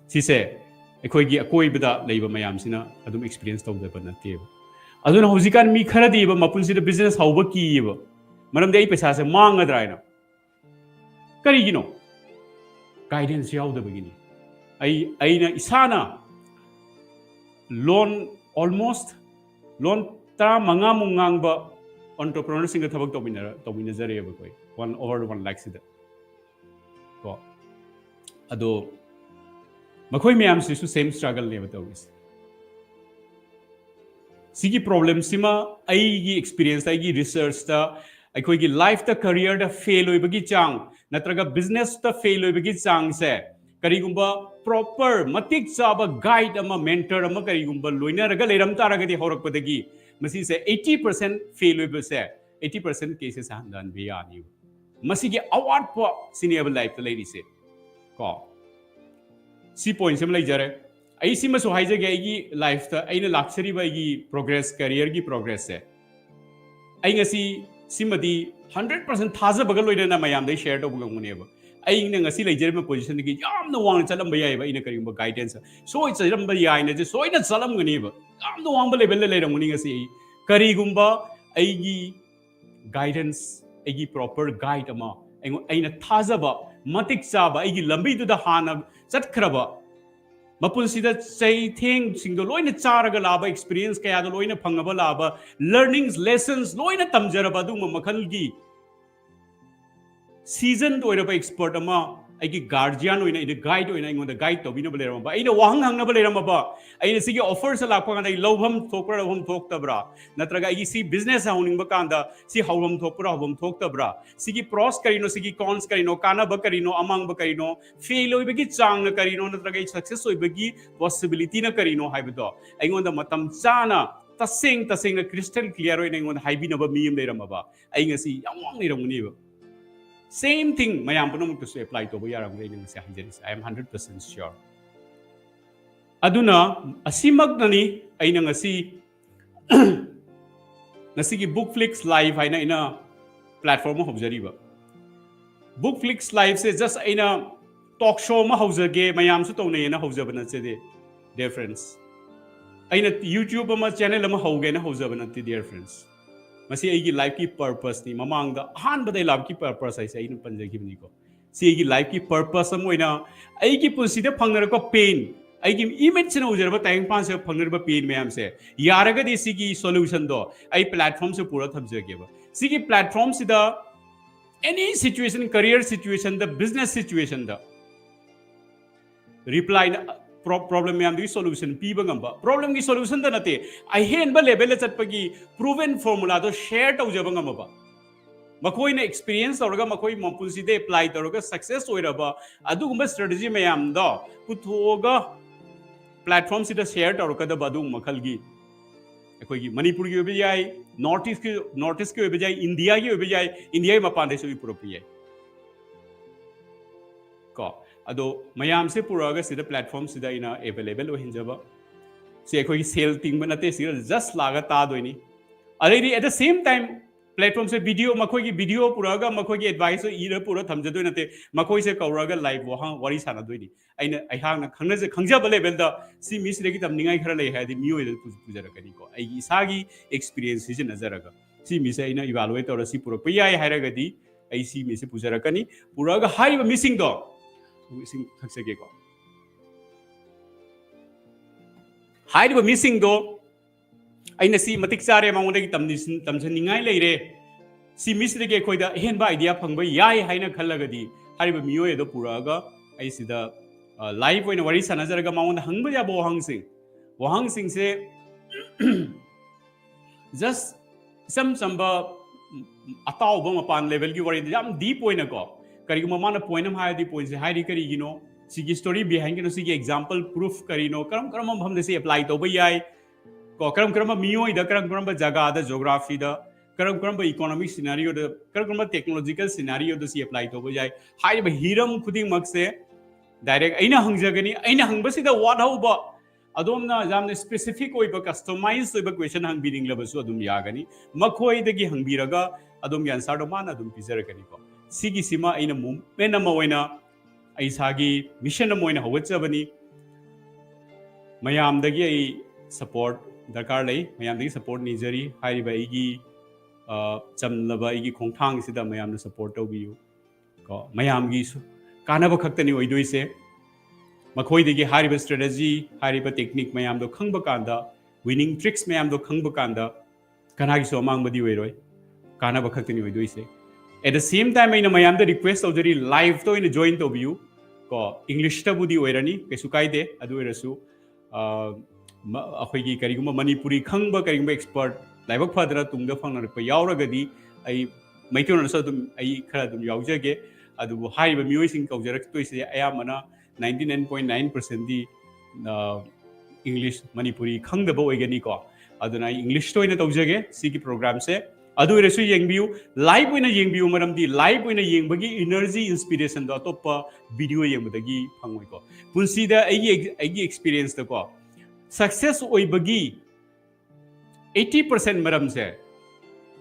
Speaker 1: सिसे अखोइगी अकोइबदा लेबा मयामसिना अदुम एक्सपीरियंस तौदबा नतेब अदुना हौजिकान मी खरा दिबा मपुनसिदा बिजनेस हौबा कीयेबा मरमदे अइ पैसा से मांगद्राइना करिगिनो गाइडेंस याउदबगिनी अइना इसाना लोन ऑलमोस्ट लोन 15 मुंगांगबा entrepreneurs singa thabak tawminajareba koi 1 lakh sida ko ado makhoi mayam sisu same struggle ne batawis sigi problem sima ai gi experience ai gi research ta akhoi gi life ta career da fail oibagi chang natraga business ta fail oibagi chang se karigumba proper matik chaba guide ama mentor ama karigumba loina raga leram taragadi horakpadagi मसी से 80% fail होइबे से 80% cases हंदन बे यानी मसी के award प सिनेबल life त लेरी से को C point से लई जरे आई सी मसु हाइजे गे की लाइफ त आइना लाक्सरी बाई की प्रोग्रेस करियर की प्रोग्रेस से आई ngasi सिमदी 100% थाजबग लोइना मयाम दे शेयर तब गंगनेब अइंग ngasi leijere position ki yamna wang chalam ba yaiba ina karim ba guidance so it's a ba yaina je so ina chalam gani ba yamna wang ba level le leramuni ngasi kari gumba aigi guidance aigi proper guide ama aina thajaba matik chaba aigi lambi du da hana chatkraba mapunsida sei thing singdo loina charaga laba experience kaya do loina phangaba laba learnings lessons loina tamjaraba du makhalgi season to ira expert ama aigi guardian oina ina guide oina ingon da guide to bina balera ba ina wahang hang na balera ba aina sigi offers la pa ga lobham thokra hom thoktabra natraga aigi si business hauning ba kanda si hawam thokra hom thoktabra sigi pros karino sigi cons karino kana ba karino amang ba karino fail oi bagi chang na karino natraga success oi bagi possibility na karino haibedo ingon da matam chana tasing na crystal clear oina ingon haibi na ba miyam leram ba ai ngasi yamwang ni ramuni ba same thing mayam puno to apply to yaram ngi se hanjeris I am 100% sure aduna asimag nani aina ngasi ngasi gi bookflix live haina ina platform hobjari ba bookflix live se just aina talk show ma hojage mayam su tone na hojaba na che de dear friends aina youtube ma channel ma hoge na hojaba na dear friends masi aigi life ki purpose ni mamang da han badai life ki purpose ai sai nu panjagi ni ko si aigi life ki purpose am oina aigi pusi de phangner ko pain aigi image na ujar ba tang pan se phangner ba pain mayam se yaraga de si ki solution do ai platform se pura thamjage ba si ki platform si da any situation career situation the business situation da reply problem में आमदी solution पीबा गंबा problem की solution दा नते I hen ba level chat pagi proven formula do share tau jaba ngamba makoi na experience tawraga makoi mapunsi de apply tawraga success oiraba adu gumba strategy me am do puthoga platform sida share tawraga da badu makhal gi ekoi gi manipur gi obe jai north east ki obe jai india ki obe jai india mapan de so pura pi ko ado mayam se puraga sida platform sida ina available ohinjaba se khoi sale ting banate sida just laga ta doini already at the same time platform se video makhoi gi video puraga makhoi gi advice ira pura thamjadoi nate makhoi se kauraga live wahang wari sana doini aina ai hang na khangna je khangjaba level da si mis regi tam ningai khara lei hadi mioi da pujara kani ko ai isagi experience je nazaraga si mis aina evaluate ora si pura pai hairaga di ai si mis pujara kani puraga hai ba missing do missing thakse ko hairiba missing do aina si matik chare mangode gi tamsan ningai leire si miss de ge khoida hen ba idea phangba yai haina khallagadi hariba miyo edo puraga ai sida live oina wari sanajaraga mangona hangba ya wahang sing se just samba ataw ba mapan level gi wari jam deep oina ko kariguma mana point am hai di point se hai ri kari gino sigi story behind gino sigi example proof karino karam hum de se apply to bai ai ko karam miyo ida karam ba jaga da geography da karam ba economic scenario da karam technological scenario da se apply to bai ai hai ba hiram khuding mak se direct aina hangjagani aina hangba si da what how ba adom na jamne specific oi ba customized oi ba question hang biring la ba su adum yagani makhoi de gi hangbiraga adom gi answer do man adum pizaragani ko sigi sima aina movement ama oina aisagi mission ama oina hawachbani mayam dagi ai support darkar lai mayam dagi support ni jari hari ba igi chamlaba igi khongthang sida mayam na support tobiyu ko mayam gi kanaba khaktani oidoi se makhoi dagi hari ba strategy hari ba technique mayam do khangba kanda winning tricks mayam do khangba kanda kanagi so amang badi oiroi kanaba khaktani oidoi se at the same time I mayam the request of the live to in join to view ko English ta budi oirani kesu kaide adu erasu akhoi gi kariguma manipuri khangba kariguma expert live phadra tungda phangna ko yauragadi ai maitona sa dum ai khara dum yaujage adu hai ba mioi sing kaujarak to ise ayamana 99.9% di English manipuri khangda ba oigani ko aduna English to ina taujage sigi program se adu resu yengbiu live oina yengbiu maramdi live oina yengbagi energy inspiration do topa video yengbadagi phangoi ko punsi da ai experience da ko success oibagi 80% maram se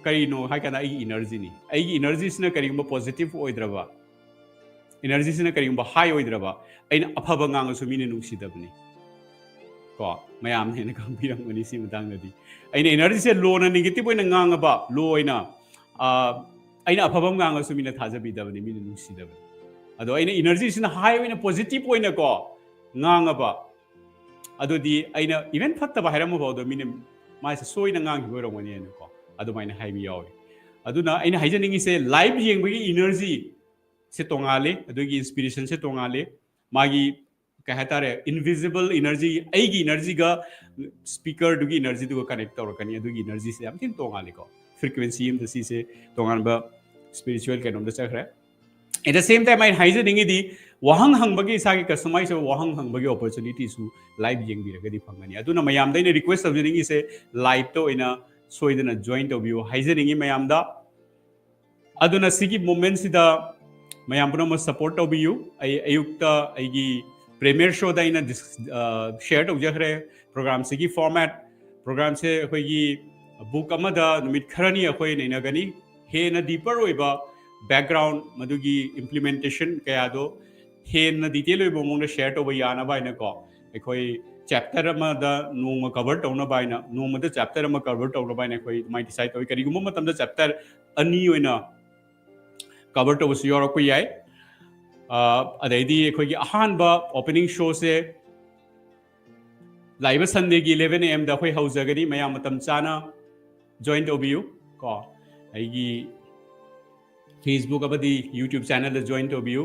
Speaker 1: ꯀꯔꯤꯅꯣ ꯍꯥꯏꯀꯥꯟꯗ ꯑꯩꯒꯤ ꯏꯅꯔꯖꯤꯅꯤ ꯑꯩꯒꯤ ꯏꯅꯔꯖꯤꯁꯤꯅ ꯀꯔꯤꯒꯨꯝꯕ ꯄꯣꯖꯤꯇꯤቭ ꯑꯣꯏꯗ꯭ꯔꯕ ꯏꯅꯔꯖꯤꯁꯤꯅ ꯀꯔꯤꯒꯨꯝꯕ ꯍꯥꯏ ꯑꯣꯏꯗ꯭ꯔꯕ ꯑꯩꯅ ꯑꯐꯕ ꯉꯥꯡꯉꯁꯨ ꯃꯤꯅ ꯅꯨꯡꯁꯤꯗꯕꯅꯤ ꯀꯣ ꯃꯌꯥꯝꯅ ꯍꯦꯟꯅ ꯈꯪꯕꯤꯔꯝꯒꯅꯤ ꯁꯤ ꯃꯇꯥꯡꯗꯗꯤ ꯑꯩꯅ ꯏꯅꯔꯖꯤꯁꯦ ꯂꯣꯅ ꯅꯦꯒꯦꯇꯤꯚ ꯑꯣꯏꯅ ꯉꯥꯡꯉꯕ ꯂꯣ ꯑꯣꯏꯅ ꯑꯩꯅ ꯑꯐꯕ ꯉꯥꯡꯉꯁꯨ ꯃꯤꯅ ꯊꯥꯖꯕꯤꯗꯕꯅꯤ ꯃꯤꯅ ꯅꯨꯡꯁꯤꯗꯕꯅꯤ ꯑꯗꯣ ꯑꯩꯅ ꯏꯅꯔꯖꯤꯁꯤꯅ ꯍꯥꯏ ꯑꯣꯏꯅ ꯄꯣꯖꯤꯇꯤꯚ ꯑꯣꯏꯅꯀꯣ ꯉꯥꯡꯉꯕ ꯑꯗꯨꯗꯤ ꯑꯩꯅ ꯏꯚꯦꯟ ꯐꯠꯇꯕ ꯍꯥꯏꯔꯝꯕ ꯐꯥꯎꯗ ꯃꯤꯅ ꯃꯥꯁꯦ ꯁꯣꯏꯅ ꯉꯥꯡꯈꯤꯕ ꯑꯣꯏꯔꯝꯒꯅꯤꯅꯀꯣ ꯑꯗꯨꯃꯥꯏꯅ ꯍꯥꯏꯕ ꯌꯥꯎꯋꯤ ꯑꯗꯨꯅ ꯑꯩꯅ ꯍꯥꯏꯖꯅꯤꯡꯉꯤꯁꯦ ꯂꯥꯏꯚ ꯌꯦꯡꯕꯒꯤ ꯏꯅꯔꯖꯤ ꯁꯦ ꯇꯣꯡꯉꯥꯜꯂꯦ ꯑꯗꯨꯒꯤ ꯏꯟꯁꯄꯤꯔꯦꯁꯟꯁꯦ ꯇꯣꯡꯉꯥꯜꯂꯦ ꯃꯥꯒꯤ ꯀꯩ ꯍꯥꯏꯇꯥꯔꯦ ꯏꯟꯚꯤꯖꯤꯕꯜ ꯏꯅꯔꯖꯤ ꯑꯩꯒꯤ ꯏꯅꯔꯖꯤꯒ ꯁ꯭ꯄꯤꯀꯔꯗꯨꯒꯤ ꯏꯅꯔꯖꯤꯗꯨꯒ ꯀꯅꯦꯛ ꯇꯧꯔꯛꯀꯅꯤ ꯑꯗꯨꯒꯤ ꯏꯅꯔꯖꯤꯁꯦ ꯌꯥꯝ ꯊꯤꯅ ꯇꯣꯡꯉꯥꯜꯂꯤꯀꯣ ꯐ꯭ꯔꯤꯀ꯭ꯋꯦꯟꯁꯤ ꯑꯃꯗ ꯁꯤꯁꯦ ꯇꯣꯉꯥꯟꯕ ꯁ꯭ꯄꯤꯔꯤꯆꯨꯋꯦꯜ ꯀꯩꯅꯣꯝꯗ ꯆꯠꯈ꯭ꯔꯦ ꯑꯦꯠ ꯗ ꯁꯦꯝ ꯇꯥꯏꯝ ꯑꯩꯅ ꯍꯥꯏꯖꯅꯤꯡꯉꯤꯗꯤ ꯋꯥꯍꯪ ꯍꯪꯕꯒꯤ ꯏꯁꯥꯒꯤ ꯀꯁꯇꯃꯥꯏꯖ ꯑꯣꯏꯕ ꯋꯥꯍꯪ ꯍꯪꯕꯒꯤ ꯑꯣꯄꯣꯔꯆꯨꯅꯤꯇꯤꯁꯨ ꯂꯥꯏꯚ ꯌꯦꯡꯕꯤꯔꯒꯗꯤ ꯐꯪꯒꯅꯤ ꯑꯗꯨꯅ ꯃꯌꯥꯝꯗ ꯑꯩꯅ ꯔꯤꯀ꯭ꯋꯦꯁ ꯇꯧꯖꯅꯤꯡꯉꯤꯁꯦ ꯂꯥꯏꯚꯇ ꯑꯣꯏꯅ ꯁꯣꯏꯗꯅ ꯖꯣꯏꯟ ꯇꯧꯕꯤꯌꯨ ꯍꯥꯏꯖꯅꯤꯡꯉꯤ ꯃꯌꯥꯝꯗ ꯑꯗꯨꯅ ꯁꯤꯒꯤ ꯃꯣꯃꯦꯟꯠꯁꯤꯗ ꯃꯌꯥꯝ ꯄꯨꯝꯅꯃꯛ ꯁꯄꯣꯔꯠ ꯇꯧꯕꯤꯌꯨ ꯑꯩ ꯑꯌꯨꯛꯇ ꯑꯩꯒꯤ ꯄ꯭ꯔꯤꯃꯤꯌꯔ ꯁꯣꯗ ꯑꯩꯅ ꯁꯦꯌꯔ ꯇꯧꯖꯈ꯭ꯔꯦ ꯄ꯭रोग्राꯝꯁꯤꯒꯤ ꯐꯣꯔꯃꯦꯠ ꯄ꯭रोग्राꯝꯁꯦ ꯑꯩꯈꯣꯏꯒꯤ ꯕꯨꯛ ꯑꯃꯗ ꯅꯨꯃꯤꯠ ꯈꯔꯅꯤ ꯑꯩꯈꯣꯏ ꯅꯩꯅꯒꯅꯤ ꯍꯦꯟꯅ ꯗꯤꯄꯔ ꯑꯣꯏꯕ ꯕꯦꯛꯒ꯭ꯔꯥꯎꯟ ꯃꯗꯨꯒꯤ ꯏꯝꯄ꯭ꯂꯤꯃꯦꯟꯇꯦꯁꯟ ꯀꯌꯥꯗꯣ ꯍꯦꯟꯅ ꯗꯤꯇꯦꯜ ꯑꯣꯏꯕ ꯃꯑꯣꯡꯗ ꯁꯦꯌꯔ ꯇꯧꯕ ꯌꯥꯅꯕ ꯍꯥꯏꯅꯀꯣ ꯑꯩꯈꯣꯏ ꯆꯦꯞꯇꯔ ꯑꯃꯗ ꯅꯣꯡꯃ ꯀꯚꯔ ꯇꯧꯅꯕ ꯍꯥꯏꯅ ꯅꯣꯡꯃꯗ ꯆꯦꯞꯇꯔ ꯑꯃ ꯀꯚꯔ ꯇꯧꯅꯕ ꯍꯥꯏꯅ ꯑꯩꯈꯣꯏ ꯑꯗꯨꯃꯥꯏꯅ ꯗꯤꯁꯥꯏꯠ ꯇꯧꯏ ꯀꯔꯤꯒꯨꯝꯕ ꯃꯇꯝꯗ ꯆꯦꯞꯇꯔ ꯑꯅꯤ ꯑꯣꯏꯅ ꯀꯚꯔ ꯇꯧꯕꯁꯨ ꯌꯥꯎꯔꯛꯄ ꯌꯥꯏ ꯑꯗꯩꯗꯤ ꯑꯩꯈꯣꯏꯒꯤ ꯑꯍꯥꯟꯕ ꯑꯣꯄꯅꯤꯡ ꯁꯣꯁꯦ ꯂꯥꯛꯏꯕ ꯁꯟꯗꯦꯒꯤ 11 AM ꯗ ꯑꯩꯈꯣꯏ ꯍꯧꯖꯒꯅꯤ ꯃꯌꯥꯝ ꯃꯇꯝ ꯆꯥꯅ ꯖꯣꯏꯟ ꯇꯧꯕꯤꯌꯨ ꯀꯣ ꯑꯩꯒꯤ ꯐꯦꯁꯕꯨꯛ ꯑꯃꯗꯤ ꯌꯨꯇ꯭ꯌꯨꯕ ꯆꯦꯅꯦꯜꯗ ꯖꯣꯏꯟ ꯇꯧꯕꯤꯌꯨ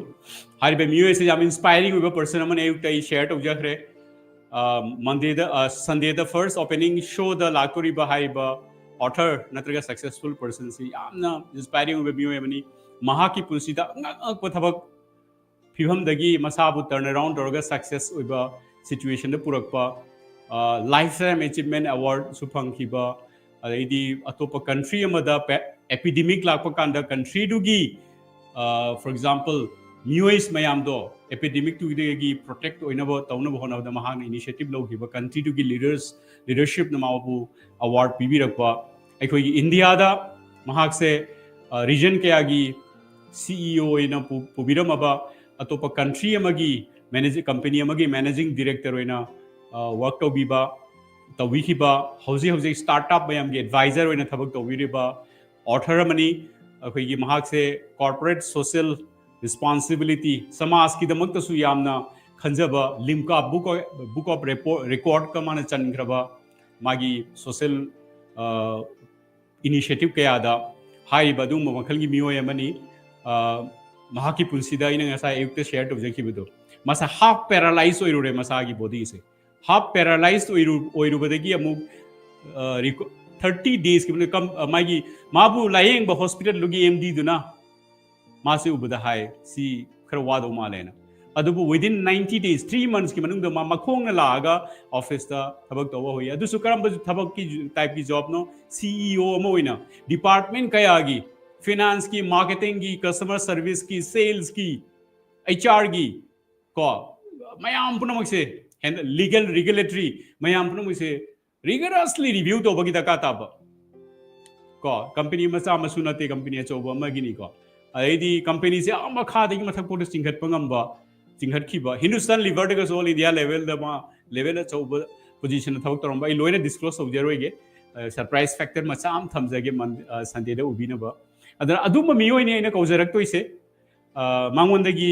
Speaker 1: ꯍꯥꯏꯔꯤꯕ ꯃꯤꯑꯣꯏꯁꯦ ꯌꯥꯝ ꯏꯟꯁꯄꯥꯏꯔꯤꯡ ꯑꯣꯏꯕ ꯄꯔꯁꯟ ꯑꯃꯅ ꯑꯌꯨꯛꯇ ꯑꯩ ꯁꯦꯌꯔ ꯇꯧꯖꯈ꯭ꯔꯦ ꯃꯟꯗꯦꯗ ꯁꯟꯗꯦꯗ ꯐꯥꯔꯁ ꯑꯣꯄꯅꯤꯡ ꯁꯣꯗ ꯂꯥꯛꯇꯣꯔꯤꯕ ꯍꯥꯏꯔꯤꯕ ꯑꯣꯊꯔ ꯅꯠꯇ꯭ꯔꯒ ꯁꯛꯁꯦꯁꯐꯨꯜ ꯄꯔꯁꯟꯁꯤ ꯌꯥꯝꯅ ꯏꯟꯁꯄꯥꯏꯔꯤꯡ ꯑꯣꯏꯕ ꯃꯤꯑꯣꯏ ꯑꯃꯅꯤ ꯃꯍꯥꯛꯀꯤ ꯄꯨꯟꯁꯤꯗ ꯑꯉꯛꯄ ꯊꯕꯛ ꯐꯤꯕꯝꯗꯒꯤ ꯃꯁꯥꯕꯨ ꯇꯔꯟ ꯑꯔꯥꯎꯟ ꯇꯧꯔꯒ ꯁꯛꯁꯦꯁ ꯑꯣꯏꯕ ꯁꯤꯆꯨꯋꯦꯁꯟꯗ ꯄꯨꯔꯛꯄ ꯂꯥꯏꯐ ꯇꯥꯏꯝ ꯑꯦꯆꯤꯞꯃꯦꯟ ꯑꯦꯋꯥꯔꯗꯁꯨ ꯐꯪꯈꯤꯕ ꯑꯗꯩꯗꯤ ꯑꯇꯣꯞꯄ ꯀꯟꯇ꯭ꯔꯤ ꯑꯃꯗ ꯑꯦꯄꯤꯗꯦꯃꯤꯛ ꯂꯥꯛꯄ ꯀꯥꯟꯗ ꯀꯟꯇ꯭ꯔꯤꯗꯨꯒꯤ ꯐꯣꯔ ꯑꯦꯛꯖꯥꯝꯄꯜ ꯃꯤꯑꯣꯏ ꯃꯌꯥꯝꯗꯣ ꯑꯦꯄꯤꯗꯦꯃꯤꯛꯇꯨꯗꯒꯤ ꯄ꯭ꯔꯣꯇꯦꯛ ꯑꯣꯏꯅꯕ ꯇꯧꯅꯕ ꯍꯣꯠꯅꯕꯗ ꯃꯍꯥꯛꯅ ꯏꯅꯤꯁꯤꯌꯦꯇꯤꯚ ꯂꯧꯈꯤꯕ ꯀꯟꯇ꯭ꯔꯤꯗꯨꯒꯤ ꯂꯤꯗꯔꯁꯤꯞꯅ ꯃꯥꯕꯨ ꯑꯋꯥꯔꯗ ꯄꯤꯕꯤꯔꯛꯄ ꯑꯩꯈꯣꯏꯒꯤ ꯏꯟꯗꯤꯌꯥꯗ ꯃꯍꯥꯛꯁꯦ ꯔꯤꯖꯟ ꯀꯌꯥꯒꯤ CEO ꯑꯣꯏꯅ ꯄꯨꯕꯤꯔꯝꯃꯕ ꯑꯇꯣꯞꯄ ꯀꯟꯇ꯭ꯔꯤ ꯑꯃꯒꯤ ꯀꯝꯄꯅꯤ ꯑꯃꯒꯤ ꯃꯦꯅꯦꯖꯤꯡ ꯗꯤꯔꯦꯛꯇꯔ ꯑꯣꯏꯅ ꯋꯥꯔꯛ ꯇꯧꯕꯤꯈꯤꯕ ꯍꯧꯖꯤꯛ ꯁ꯭ꯇꯥꯔꯠꯑꯞ ꯃꯌꯥꯝꯒꯤ ꯑꯦꯗꯚꯥꯏꯖꯔ ꯑꯣꯏꯅ ꯊꯕꯛ ꯇꯧꯕꯤꯔꯤꯕ ꯑꯣꯊꯔ ꯑꯃꯅꯤ ꯑꯩꯈꯣꯏꯒꯤ ꯃꯍꯥꯛꯁꯦ ꯀꯣꯔꯄꯣꯔꯦꯠ ꯁꯣꯁꯤꯌꯦꯜ ꯔꯤꯁꯄꯣꯟꯁꯤꯕꯤꯂꯤꯇꯤ ꯁꯃꯥꯖꯀꯤꯗꯃꯛꯇꯁꯨ ꯌꯥꯝꯅ ꯈꯟꯖꯕ ꯂꯤꯝꯀꯥ ꯕꯨꯛ ꯑꯣꯐ ꯔꯦꯀꯣꯔꯗꯀ ꯃꯥꯅ ꯆꯟꯈ꯭ꯔꯕ ꯃꯥꯒꯤ ꯁꯣꯁꯤꯌꯦꯜ ꯏꯅꯤꯁꯤꯌꯦꯇꯤꯚ ꯀꯌꯥꯗ ꯍꯥꯏꯔꯤꯕ ꯑꯗꯨꯒꯨꯝꯕ ꯃꯈꯜꯒꯤ ꯃꯤꯑꯣꯏ ꯑꯃꯅꯤ ꯃꯍꯥꯛꯀꯤ ꯄꯨꯟꯁꯤꯗ ꯑꯩꯅ ꯉꯁꯥꯏ ꯑꯌꯨꯛꯇ ꯁꯦꯌꯔ ꯇꯧꯖꯈꯤꯕꯗꯣ ꯃꯁꯥ ꯍꯥꯐ ꯄꯦꯔꯥꯂꯥꯏꯁ ꯑꯣꯏꯔꯨꯔꯦ ꯃꯁꯥꯒꯤ ꯕꯣꯗꯤꯁꯦ ꯍꯥꯐ ꯄꯦꯔꯥꯂꯥꯏꯁ ꯑꯣꯏꯔꯨꯕꯗꯒꯤ ꯑꯃꯨꯛ 30 days ꯃꯥꯒꯤ ꯃꯥꯕꯨ ꯂꯥꯌꯦꯡꯕ ꯍꯣꯁꯄꯤꯇꯥꯜꯗꯨꯒꯤ MD ꯃꯥꯁꯦ ꯎꯕꯗ ꯍꯥꯏ ꯁꯤ ꯈꯔ ꯋꯥꯗꯧ ꯃꯥꯜꯂꯦꯅ ꯑꯗꯨꯕꯨ within 90 days 3 months ꯀꯤ ꯃꯅꯨꯡꯗ ꯃꯥ ꯃꯈꯣꯡꯅ ꯂꯥꯛꯑꯒ ꯑꯣꯐꯤꯁꯇ ꯊꯕꯛ ꯇꯧꯕ ꯍꯧꯏ ꯑꯗꯨꯁꯨ ꯀꯔꯝꯕ ꯊꯕꯛꯀꯤ ꯇꯥꯏꯞꯀꯤ ꯖꯣꯕꯅꯣ CEO ꯑꯃ ꯑꯣꯏꯅ ꯗꯤꯄꯥꯔꯠꯃꯦꯟ ꯀꯌꯥꯒꯤ ꯐꯤꯅꯥꯟꯁꯀꯤ ꯃꯥꯔꯀꯦꯇꯤꯡꯒꯤ ꯀꯁꯇꯃꯔ ꯁꯔꯚꯤꯁꯀꯤ ꯁꯦꯜꯁꯀꯤ HRꯒꯤ ꯀꯣ ꯃꯌꯥꯝ ꯄꯨꯝꯅꯃꯛꯁꯦ ꯂꯤꯒꯦꯜ ꯔꯤꯒꯨꯂꯦꯇꯔꯤ ꯃꯌꯥꯝ ꯄꯨꯝꯅꯃꯛꯁꯦ ꯔꯤꯒꯔꯁꯂꯤ ꯔꯤꯚ꯭ꯌू ꯇꯧꯕꯒꯤ ꯗꯔꯀꯥꯔ ꯇꯥꯕ ꯀꯣ ꯀꯝꯄꯅꯤ ꯃꯆꯥ ꯃꯁꯨ ꯅꯠꯇꯦ ꯀꯝꯄꯅꯤ ꯑꯆꯧꯕ ꯑꯃꯒꯤꯅꯤꯀꯣ ꯑꯗꯩꯗꯤ ꯀꯝꯄꯅꯤꯁꯦ ꯃꯈꯥꯗꯒꯤ ꯃꯊꯛꯄꯥꯎꯗ ꯆꯤꯡꯈꯠꯄ ꯉꯝꯕ ꯆꯤꯡꯈꯠꯈꯤꯕ ꯍꯤꯟꯗꯨꯁꯇꯥꯟ ꯂꯤꯚꯔꯗꯒꯁꯨ ꯑꯣꯜ ꯏꯟꯗꯤꯌꯥ ꯂꯦꯚꯦꯜꯗ ꯃꯥ ꯂꯦꯚꯦꯜ ꯑꯆꯧꯕ ꯄꯣꯖꯤꯁꯟꯗ ꯊꯕꯛ ꯇꯧꯔꯝꯕ ꯑꯩ ꯂꯣꯏꯅ ꯗꯤꯁꯀ꯭ꯂꯣꯁ ꯇꯧꯖꯔꯣꯏꯒꯦ ꯁꯔꯄ꯭ꯔꯥꯏꯁ ꯐꯦꯛꯇꯔ ꯃꯆꯥ ꯑꯃ ꯊꯝꯖꯒꯦ ꯁꯟꯗꯦꯗ ꯎꯕꯤꯅꯕ ꯑꯗꯨꯅ ꯑꯗꯨꯝꯕ ꯃꯤꯑꯣꯏꯅꯤ ꯑꯩꯅ ꯀꯧꯖꯔꯛꯇꯣꯏꯁꯦ ꯃꯉꯣꯟꯗꯒꯤ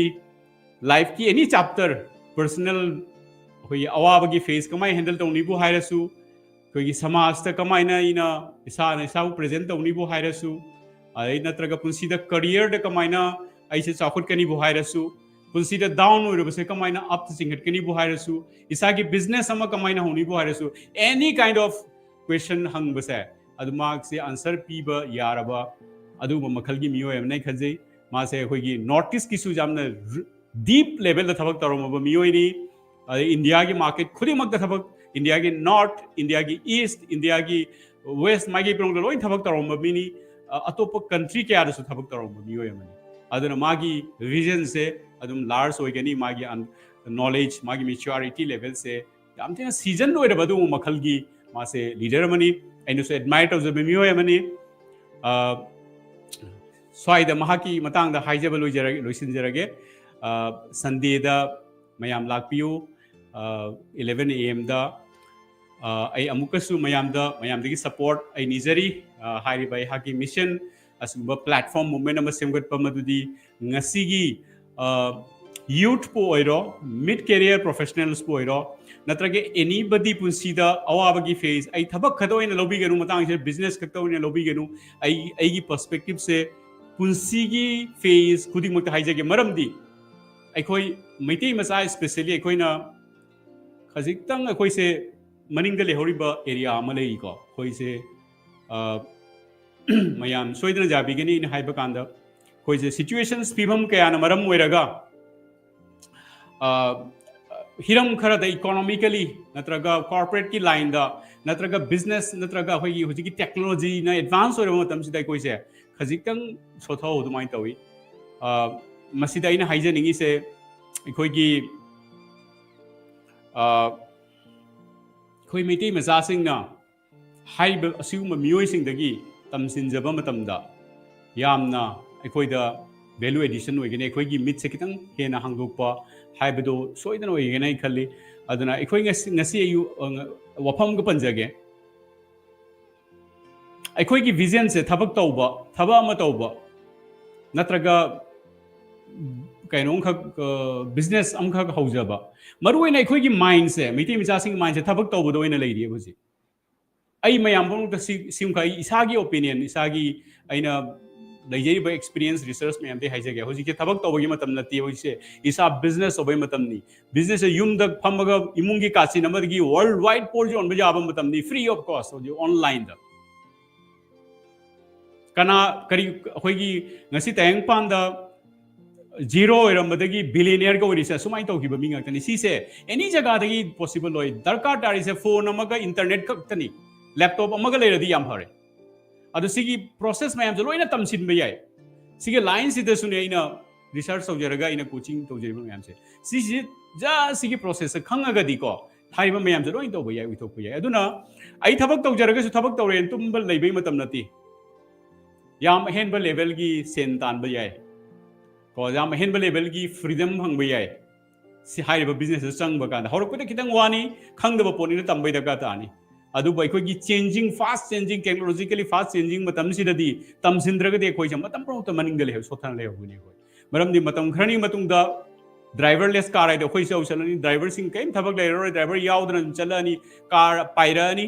Speaker 1: ꯂꯥꯏꯐꯀꯤ ꯑꯦꯅꯤ ꯆꯥꯞꯇꯔ ꯄꯔꯁꯣꯅꯦल ꯑꯩꯈꯣꯏꯒꯤ ꯑꯋꯥꯕꯒꯤ ꯐꯦꯁ ꯀꯃꯥꯏꯅ ꯍꯦꯟꯗꯜ ꯇꯧꯅꯤꯕꯨ ꯍꯥꯏꯔꯁꯨ ꯑꯩꯈꯣꯏꯒꯤ ꯁꯃꯥꯖꯇ ꯀꯃꯥꯏꯅ ꯑꯩꯅ ꯏꯁꯥꯕꯨ ꯄ꯭ꯔꯖꯦꯟ ꯇꯧꯅꯤꯕꯨ ꯍꯥꯏꯔꯁꯨ ꯑꯗꯩ ꯅꯠꯇ꯭ꯔꯒ ꯄꯨꯟꯁꯤꯗ ꯀꯔꯤꯌꯔꯗ ꯀꯃꯥꯏꯅ ꯑꯩꯁꯦ ꯆꯥꯎꯈꯠꯀꯅꯤꯕꯨ ꯍꯥꯏꯔꯁꯨ ꯄꯨꯟꯁꯤꯗ ꯗꯥꯎꯟ ꯑꯣꯏꯔꯕꯁꯦ ꯀꯃꯥꯏꯅ ꯑꯞꯇ ꯆꯤꯡꯈꯠꯀꯅꯤꯕꯨ ꯍꯥꯏꯔꯁꯨ ꯏꯁꯥꯒꯤ ꯕꯤꯖꯤꯅꯦꯁ ꯑꯃ ꯀꯃꯥꯏꯅ ꯍꯧꯅꯤꯕꯨ ꯍꯥꯏꯔꯁꯨ ꯑꯦꯅꯤ ꯀꯥꯏꯟड ꯑꯣꯐ क्वेश्चन हंगबसे अदु मार्क्स आंसर पीब यारबा अदुब मखलगी मियोय अमनै खजै मासे अखोगी नॉर्थ ईस्ट किसु जामना डीप लेवल द थबक तरोमब मियोयनी इंडिया की मार्केट खुदिमक द थबक इंडिया की नॉर्थ इंडिया की ईस्ट इंडिया की वेस्ट मागी प्रोंग लोय थबक तरोमब मिनी अतोप कंट्री के आदसु थबक तरोमब मियोय अमनी अदुना मागी विजन से अदुम लार्ज होयगनी मागी नॉलेज मागी मैच्योरिटी लेवल से यामतेना सीजन लोयरबदु मखलगी मासे लीडर मनी एडमायर तौजब मियोय मनी स्वाइदा महाकी मतंग दा हाइजब लोइसिनजरगे संडे दा मयाम लाकपियु 11 AM दा आई अमुकसु मयाम सपोर्ट आई निजरी हाइरिबा हाकी मिशन असुबा प्लेटफॉर्म मूवमेंट अमा सेमगत पमदुदी ngasiगी youth po oiro mid career professionals po oiro natrage anybody punsida awabagi phase ai thabak khado ina lobi genu matang se business khakto ina lobi genu ai gi perspective se punsigi phase khuding mak haijage maramdi ai khoi meitei masa especially ai khoi na khajik tang ai khoi se maninga le horiba area ama lei ko khoi se mayam soidna jabi geni in haiba kanda khoi se situations pibam kaya na maram oiraga हिरम खरद economically नत्रगा corporate की line दा नत्रगा business नत्रगा होगी हुजी की technology ना advance हो रहा मतम सिदा कोई से खजिकंग सोथा हो दुमाइन तवी मसिदा इन हाइजेनिंग से कोई की कोई मिटी मजासिंग ना हाइब असिगुम मियोइसिंग दगी तमसिनजबा मतमदा यामना अखोइदा value addition ओइगने अखोइगी मिट से कितंग हेना हांगदोकपा हाइबदो सोइदन ओइगने खल्ली अदना अखोइ ngasi ayu wafam ga panjage अखोइगी विजन से थबक तौबा थबा अमा तौबा नत्रगा कैनों खक बिजनेस अमखा हौजबा मरुइना अखोइगी माइंड से मिटी मिचासिंग माइंड से थबक तौबदो ओइना लेरि बुजी आई मयाम बंग सिमखा इसागी ओपिनियन इसागी आइना लैजरीब एक्सपीरियंस रिसर्च में हमदे हाइजगे होजी के थबक तौबगी मतम नती होइसे इसा बिजनेस ओबई मतम नि बिजनेस युम द फमगा इमुंगी कासी नमदगी वर्ल्ड वाइड पोल जो अनबजा आबम मतम नि फ्री ऑफ कॉस्ट होजी ऑनलाइन द कना करी होगी ngasi tayang panda zero एरमदगी बिलियनियर को रिसर्च सुमाइ तौगिब मिंग तनी सिसे एनी जगह दगी पॉसिबल होय दरकार तारी से फोन अमगा इंटरनेट कतनी लैपटॉप अमगा लेरदी याम फरे अदु सिगी प्रोसेस मैम जो लोइना तमसिन बे याय सिगे लाइन सिदा सुने इना रिसर्च तौजरगा इना कोचिंग तौजरिब मैम से सिसी जा सिगी प्रोसेस खंगागा दिको थाइबा मैम जो लोइन तौबे याय उथोक बे याय अदुना आई थबक तौजरगा सु थबक तौरेन तुमबल लेबै मतम नती याम हेनबा लेवल की सेन तान बे याय को याम हेनबा लेवल की फ्रीडम हंग बे याय सि हाइबा बिजनेस चंग बका हरपते खितंग वानी खंगदबा पोनिना तंबै दका तानी अदुबा अखोगी changing fast changing technologically fast changing मतम सिददी तमसिंद्रगदे अखोइ छ मतम प्रोत मनिंग ले सोथन ले होनी होय मरमदि मतम खरनी मतुंगदा ड्राइवरलेस कार आइदो अखोइ से औसलनी ड्राइवर सिंग कैम थबक लेरो ड्राइवर याउदन चलनी कार पाइरानी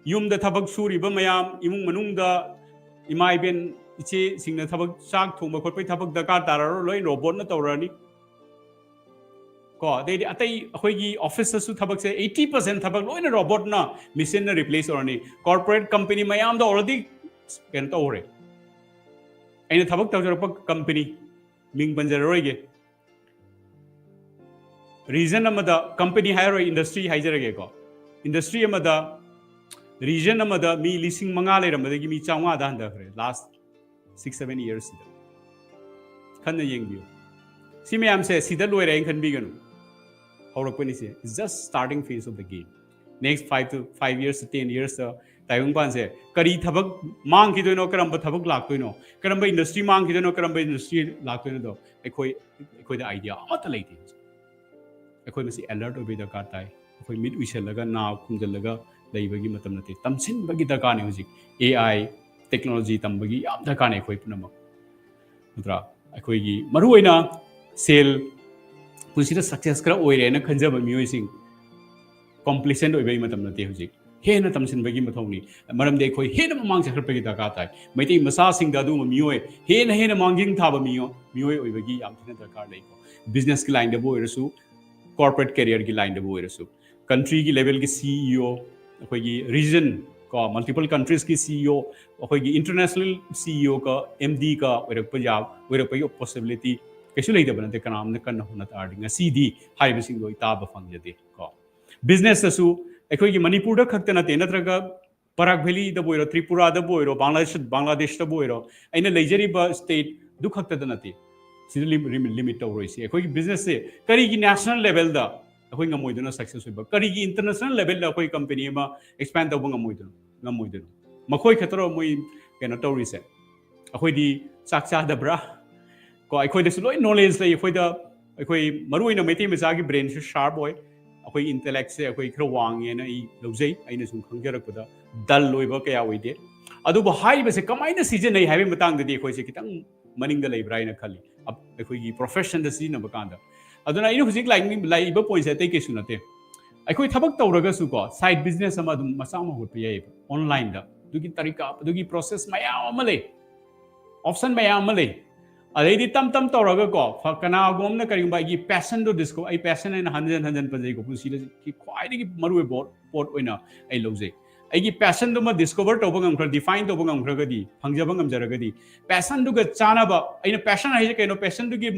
Speaker 1: युमदा थबक सुरिबा मयाम इमुंग मनुंगदा इमाइबेन इचे सिंगना थबक चाक थोंबा खोपै थबक दकार तारारो लोइ रोबोट न तौरानी को देदी अतै अखोइगी ऑफिस सु थबक से 80% थबक लोइना रोबोट ना मशीन न रिप्लेस ओरनी कॉर्पोरेट कंपनी मयाम द ऑलरेडी केन तौरे अइना थबक तौजरप कंपनी मिंग बंजरोइगे रीजन अमदा कंपनी हायरो इंडस्ट्री हाइजरगे को इंडस्ट्री अमदा रीजन अमदा मी लिसिंग मंगा लेरमदगी मी चांगा दा हंदखरे लास्ट 6-7 years खन येंगबियो सी मैम से सीधा लोइरे खन बिगनु हौरकपनी से is just starting phase of the game next 5 years to 10 years ताइगुंग पान से करी थबक मांग किदोनो करम थबक लाक्तोइनो करम इंडस्ट्री मांग किदोनो करम इंडस्ट्री लाक्तोइनो दो एखोइ द आइडिया अमत लेते एखोइ मसी अलर्ट ओबे द कार ताइ एखोइ मिड उइसलगा ना खुंजलगा लेबगी मतम नते तमसिन बगी दरकार ने हुजिक एआई टेक्नोलॉजी तंबगी याम दरकार ने एखोइ पुनम नत्रा एखोइगी मरुओइना सेल पुसिदा सक्सेस करा ओइरे न खंजब मियोइसिंग कॉम्प्लिसेंट ओइबई मतम नते हुजिक हेन तमसिनबगी मथौनी मरमदे एखोइ हेन ममांग चखरपगी दरकार ताइ मैतै मसा सिंग दादु मियोय हेन मांगिंग थाबा मियोय ओइबगी याम थिना दरकार लेको बिजनेस की लाइन दबो ओइरसु कॉर्पोरेट करियर की लाइन दबो ओइरसु कंट्री की लेवल की सीईओ अखोइगी रीजन को मल्टीपल कंट्रीज की सीईओ अखोइगी इंटरनेशनल सीईओ का एमडी का ओइरपगी पॉसिबिलिटी कैसु लेदब नते कनाम न कन होना तारदि ngasi हाइबसिंग दो इताब फंगजदे को बिजनेस सु अखोइगी मणिपुर द खक्त नते नत्रगा पराग वैली द बोइरो त्रिपुरा द बोइरो बांग्लादेश द बोइरो अइना लेजरीबा स्टेट दु खक्त द नते सिद लिमिट तौरोइसी अखोइगी बिजनेस से करीगी नेशनल लेवल दा अखोइ ngमोइदना सक्सेस होइबा करीगी इंटरनेशनल लेवल दा अखोइ कंपनी मा एक्सपैंड तौब ngमोइदना मखोइ खतरो मोइ ꯀꯩꯅꯣ ꯇꯧꯔꯤꯁꯦ ꯑꯩꯈꯣꯏꯗꯤ ꯆꯥꯛ ꯆꯥꯗꯕ꯭ꯔꯥ ꯀꯣ ꯑꯩꯈꯣꯏꯗꯁꯨ ꯂꯣꯏ ꯅꯣꯂꯦꯖ ꯂꯩ ꯑꯩꯈꯣꯏꯗ ꯑꯩꯈꯣꯏ ꯃꯔꯨꯑꯣꯏꯅ ꯃꯩꯇꯩ ꯃꯆꯥꯒꯤ ꯕ꯭ꯔꯦꯟꯁꯨ ꯁꯥꯔꯞ ꯑꯣꯏ ꯑꯩꯈꯣꯏ ꯏꯟꯇꯦꯂꯦꯛꯁꯦ ꯑꯩꯈꯣꯏ ꯈꯔ ꯋꯥꯡꯉꯦꯅ ꯑꯩ ꯂꯧꯖꯩ ꯑꯩꯅ ꯁꯨꯝ ꯈꯪꯖꯔꯛꯄꯗ ꯗꯜ ꯑꯣꯏꯕ ꯀꯌꯥ ꯑꯣꯏꯗꯦ ꯑꯗꯨꯕꯨ ꯍꯥꯏꯔꯤꯕꯁꯦ ꯀꯃꯥꯏꯅ ꯁꯤꯖꯤꯟꯅꯩ ꯍꯥꯏꯕꯒꯤ ꯃꯇꯥꯡꯗꯗꯤ ꯑꯩꯈꯣꯏꯁꯦ ꯈꯤꯇꯪ ꯃꯅꯤꯡꯗ ꯂꯩꯕ꯭ꯔꯥ ꯍꯥꯏꯅ ꯈꯜꯂꯤ ꯑꯩꯈꯣꯏꯒꯤ ꯄ꯭ꯔꯣꯐꯦꯁꯟꯗ ꯁꯤꯖꯤꯟꯅꯕ ꯀꯥꯟꯗ ꯑꯗꯨꯅ ꯑꯩꯅ ꯍꯧꯖꯤꯛ ꯂꯥꯛꯏꯕ ꯄꯣꯏꯟꯁꯦ ꯑꯇꯩ ꯀꯩꯁꯨ ꯅꯠꯇꯦ ꯑꯩꯈꯣꯏ ꯊꯕꯛ ꯇꯧꯔꯒꯁꯨ ꯀꯣ ꯁꯥꯏꯠ ꯕꯤꯖꯤꯅꯦꯁ ꯑꯃ ꯑꯗꯨꯝ ꯃꯆꯥ ꯑꯃ ꯍꯧꯒꯠꯄ ꯌꯥꯏꯑꯕ ꯑꯣꯟꯂꯥꯏꯟꯗ ꯑꯗꯨꯒꯤ ꯇꯔꯤꯀꯥ ꯑꯗꯨꯒꯤ ꯄ꯭ꯔꯣꯁꯦꯁ ꯃꯌꯥꯝ ꯑꯃ ꯂꯩ ꯑꯣꯞꯁꯟ ꯃꯌꯥꯝ ꯑꯃ ꯂꯩ ꯑꯗꯩꯗꯤ ꯇꯝ ꯇꯧꯔꯒꯀꯣ ꯀꯅꯥꯒꯨꯝꯕꯅ ꯀꯔꯤꯒꯨꯝꯕ ꯑꯩꯒꯤ ꯄꯦꯁꯟꯗꯣ ꯑꯩ ꯄꯦꯁꯟ ꯍꯥꯏꯅ ꯍꯟꯖꯟ ꯄꯟꯖꯩꯀꯣ ꯄꯨꯟꯁꯤꯗ ꯈ꯭ꯋꯥꯏꯗꯒꯤ ꯃꯔꯨꯑꯣꯏꯕ ꯄꯣꯠ ꯑꯣꯏꯅ ꯑꯩ ꯂꯧꯖꯩ ꯑꯩꯒꯤ ꯄꯦꯁꯟꯗꯨꯃ ꯗꯤꯁꯀꯣꯚꯔ ꯇꯧꯕ ꯉꯝꯈ꯭ꯔ ꯗꯤꯐꯥꯏꯟ ꯇꯧꯕ ꯉꯝꯈ꯭ꯔꯒꯗꯤ ꯐꯪꯖꯕ ꯉꯝꯖꯔꯒꯗꯤ ꯄꯦꯁꯟꯗꯨꯒ ꯆꯥꯅꯕ ꯑꯩꯅ ꯄꯦꯁꯟ ꯍꯥꯏꯁꯦ ꯀꯩꯅꯣ ꯄꯦꯁꯟꯗꯨꯒꯤ